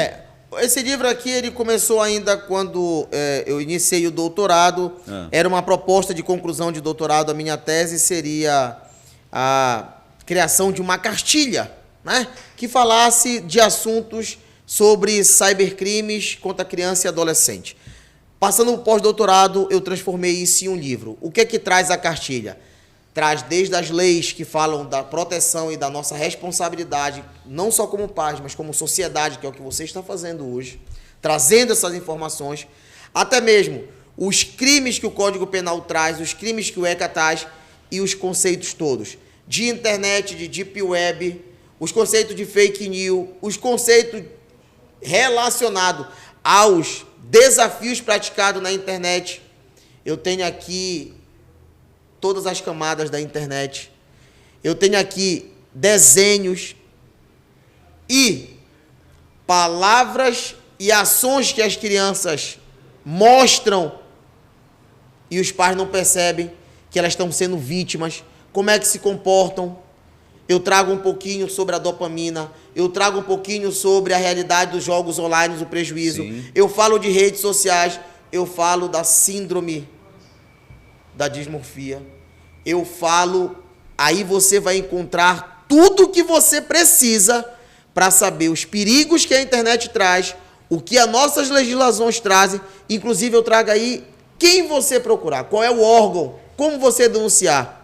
Esse livro aqui, ele começou ainda quando eu iniciei o doutorado. Era uma proposta de conclusão de doutorado. A minha tese seria a criação de uma cartilha, né, que falasse de assuntos sobre cybercrimes contra criança e adolescente. Passando o pós-doutorado, eu transformei isso em um livro. O que é que traz a cartilha? Traz desde as leis que falam da proteção e da nossa responsabilidade, não só como pais, mas como sociedade, que é o que você está fazendo hoje, trazendo essas informações, até mesmo os crimes que o Código Penal traz, os crimes que o ECA traz e os conceitos todos, de internet, de deep web, os conceitos de fake news, os conceitos relacionados aos desafios praticados na internet. Eu tenho aqui todas as camadas da internet. Eu tenho aqui desenhos e palavras e ações que as crianças mostram e os pais não percebem que elas estão sendo vítimas, como é que se comportam. Eu trago um pouquinho sobre a dopamina, eu trago um pouquinho sobre a realidade dos jogos online, o prejuízo. Sim. Eu falo de redes sociais, eu falo da síndrome da dismorfia. Eu falo, aí você vai encontrar tudo o que você precisa para saber os perigos que a internet traz, o que as nossas legislações trazem, inclusive eu trago aí quem você procurar, qual é o órgão, como você denunciar,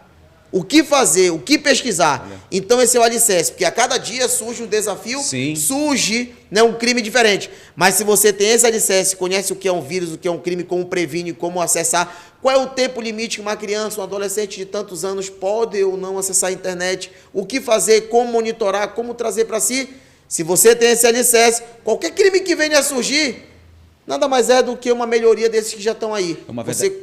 o que fazer, o que pesquisar. Então esse é o alicerce, porque a cada dia surge um desafio, Sim. surge, né, um crime diferente. Mas se você tem esse alicerce, conhece o que é um vírus, o que é um crime, como previne, como acessar, qual é o tempo limite que uma criança, um adolescente de tantos anos pode ou não acessar a internet, o que fazer, como monitorar, como trazer para si. Se você tem esse alicerce, qualquer crime que venha a surgir, nada mais é do que uma melhoria desses que já estão aí.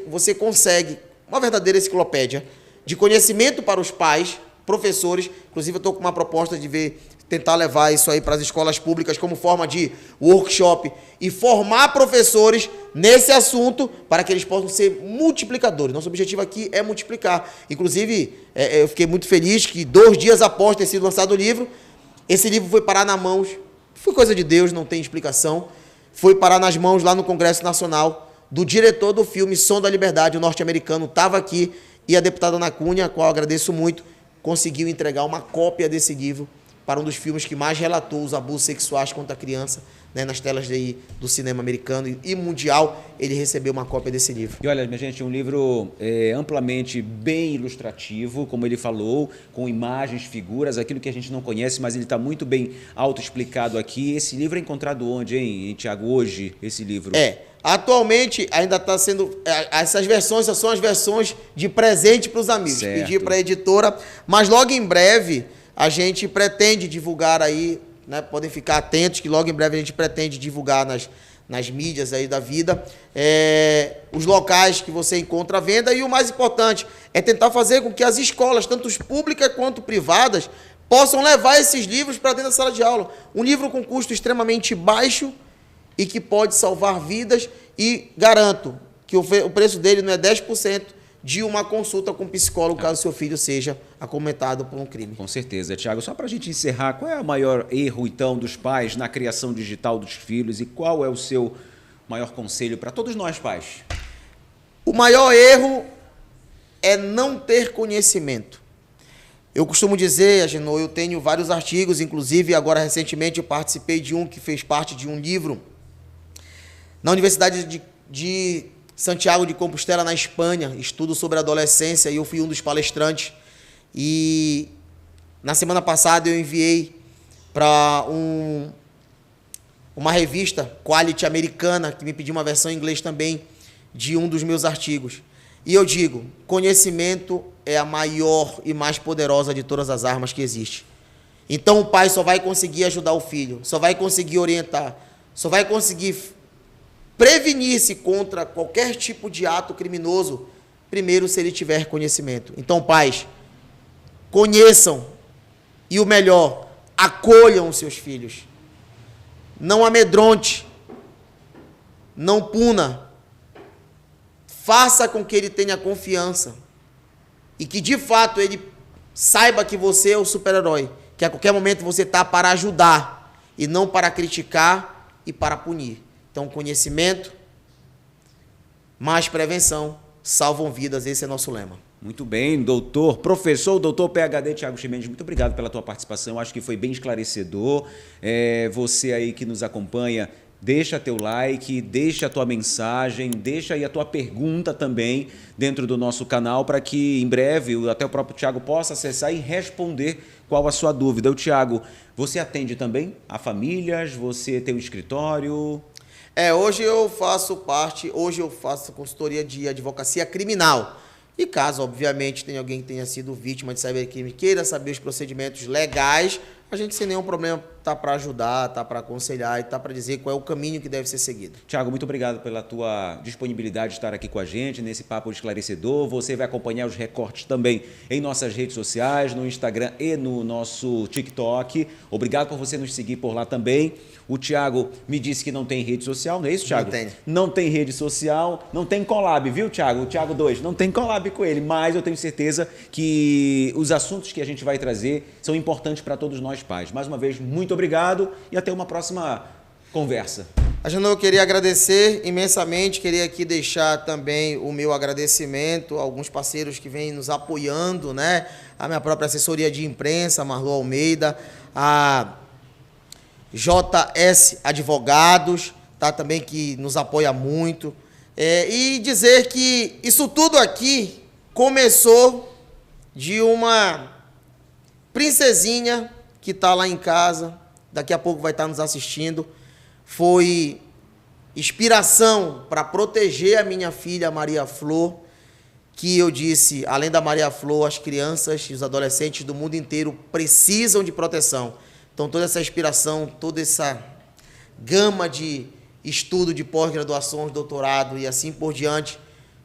Você consegue uma verdadeira enciclopédia de conhecimento para os pais, professores. Inclusive, eu estou com uma proposta de tentar levar isso aí para as escolas públicas como forma de workshop e formar professores nesse assunto para que eles possam ser multiplicadores. Nosso objetivo aqui é multiplicar. Inclusive, eu fiquei muito feliz que 2 dias após ter sido lançado o livro, esse livro foi parar nas mãos, foi coisa de Deus, não tem explicação, foi parar nas mãos lá no Congresso Nacional do diretor do filme Som da Liberdade, o norte-americano, estava aqui. E a deputada Ana Cunha, a qual eu agradeço muito, conseguiu entregar uma cópia desse livro para um dos filmes que mais relatou os abusos sexuais contra a criança, né, nas telas do cinema americano e mundial. Ele recebeu uma cópia desse livro. E olha, minha gente, um livro amplamente bem ilustrativo, como ele falou, com imagens, figuras, aquilo que a gente não conhece, mas ele está muito bem autoexplicado aqui. Esse livro é encontrado onde, hein, Tiago, hoje, esse livro? Atualmente ainda está sendo... Essas versões são as versões de presente para os amigos. Certo. Pedi para a editora, mas logo em breve a gente pretende divulgar aí, né? Podem ficar atentos que logo em breve a gente pretende divulgar nas mídias aí da vida os locais que você encontra à venda. E o mais importante é tentar fazer com que as escolas, tanto públicas quanto privadas, possam levar esses livros para dentro da sala de aula. Um livro com custo extremamente baixo e que pode salvar vidas, e garanto que o preço dele não é 10% de uma consulta com psicólogo, caso seu filho seja acometado por um crime. Com certeza. Tiago, só para a gente encerrar, qual é o maior erro, então, dos pais na criação digital dos filhos e qual é o seu maior conselho para todos nós, pais? O maior erro é não ter conhecimento. Eu costumo dizer, Agenor, eu tenho vários artigos, inclusive agora recentemente eu participei de um que fez parte de um livro na Universidade de Santiago de Compostela, na Espanha, estudo sobre adolescência, e eu fui um dos palestrantes. E na semana passada eu enviei para uma revista Quality americana, que me pediu uma versão em inglês também, de um dos meus artigos. E eu digo, conhecimento é a maior e mais poderosa de todas as armas que existe. Então o pai só vai conseguir ajudar o filho, só vai conseguir orientar, só vai conseguir prevenir-se contra qualquer tipo de ato criminoso, primeiro se ele tiver conhecimento. Então, pais, conheçam e, o melhor, acolham os seus filhos. Não amedronte, não puna. Faça com que ele tenha confiança e que, de fato, ele saiba que você é o super-herói, que a qualquer momento você está para ajudar e não para criticar e para punir. Então, conhecimento, mais prevenção, salvam vidas. Esse é nosso lema. Muito bem, professor, doutor PhD Tiago Chimenez, muito obrigado pela tua participação. Acho que foi bem esclarecedor. Você aí que nos acompanha, deixa teu like, deixa a tua mensagem, deixa aí a tua pergunta também dentro do nosso canal para que em breve até o próprio Tiago possa acessar e responder qual a sua dúvida. O Tiago, você atende também a famílias? Você tem um escritório? Hoje eu faço consultoria de advocacia criminal. E caso, obviamente, tenha alguém que tenha sido vítima de cybercrime, queira saber os procedimentos legais, a gente sem nenhum problema está para ajudar, está para aconselhar e está para dizer qual é o caminho que deve ser seguido. Tiago, muito obrigado pela tua disponibilidade de estar aqui com a gente nesse papo esclarecedor. Você vai acompanhar os recortes também em nossas redes sociais, no Instagram e no nosso TikTok. Obrigado por você nos seguir por lá também. O Tiago me disse que não tem rede social, não é isso, Tiago? Não tem. Não tem rede social, não tem collab, viu, Tiago? O Tiago 2, não tem collab com ele, mas eu tenho certeza que os assuntos que a gente vai trazer são importantes para todos nós pais. Mais uma vez, muito obrigado e até uma próxima conversa. Agenor, eu queria agradecer imensamente, queria aqui deixar também o meu agradecimento a alguns parceiros que vêm nos apoiando, né? A minha própria assessoria de imprensa, Marlon Almeida, a JS Advogados, tá, também, que nos apoia muito. E dizer que isso tudo aqui começou de uma princesinha que está lá em casa, daqui a pouco vai estar nos assistindo. Foi inspiração para proteger a minha filha Maria Flor, que eu disse, além da Maria Flor, as crianças e os adolescentes do mundo inteiro precisam de proteção. Então, toda essa inspiração, toda essa gama de estudo, de pós-graduação, doutorado e assim por diante,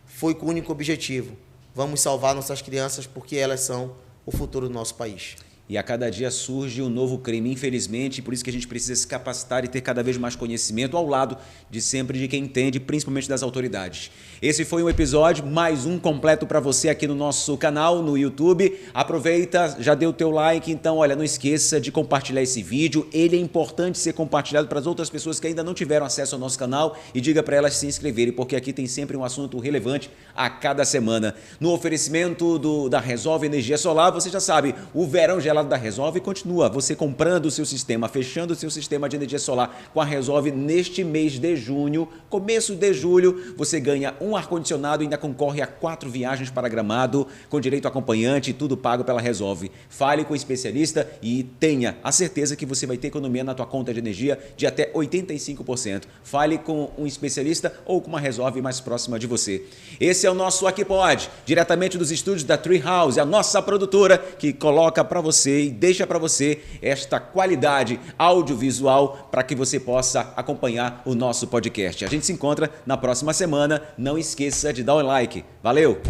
foi com o único objetivo: vamos salvar nossas crianças porque elas são o futuro do nosso país. E a cada dia surge um novo crime, infelizmente, por isso que a gente precisa se capacitar e ter cada vez mais conhecimento ao lado de sempre de quem entende, principalmente das autoridades. Esse foi um episódio, mais um completo para você aqui no nosso canal, no YouTube. Aproveita, já deu o teu like, então olha, não esqueça de compartilhar esse vídeo. Ele é importante ser compartilhado para as outras pessoas que ainda não tiveram acesso ao nosso canal e diga para elas se inscreverem, porque aqui tem sempre um assunto relevante a cada semana. No oferecimento da Resolve Energia Solar, você já sabe, o verão gelado da Resolve continua. Você comprando o seu sistema, fechando o seu sistema de energia solar com a Resolve neste mês de junho, começo de julho, você ganha um ar-condicionado e ainda concorre a 4 viagens para Gramado, com direito a acompanhante, tudo pago pela Resolve. Fale com o especialista e tenha a certeza que você vai ter economia na tua conta de energia de até 85%. Fale com um especialista ou com uma Resolve mais próxima de você. Esse é o nosso Aqui Pode, diretamente dos estúdios da Treehouse, a nossa produtora que coloca para você e deixa para você esta qualidade audiovisual para que você possa acompanhar o nosso podcast. A gente se encontra na próxima semana. Não esqueça de dar um like. Valeu!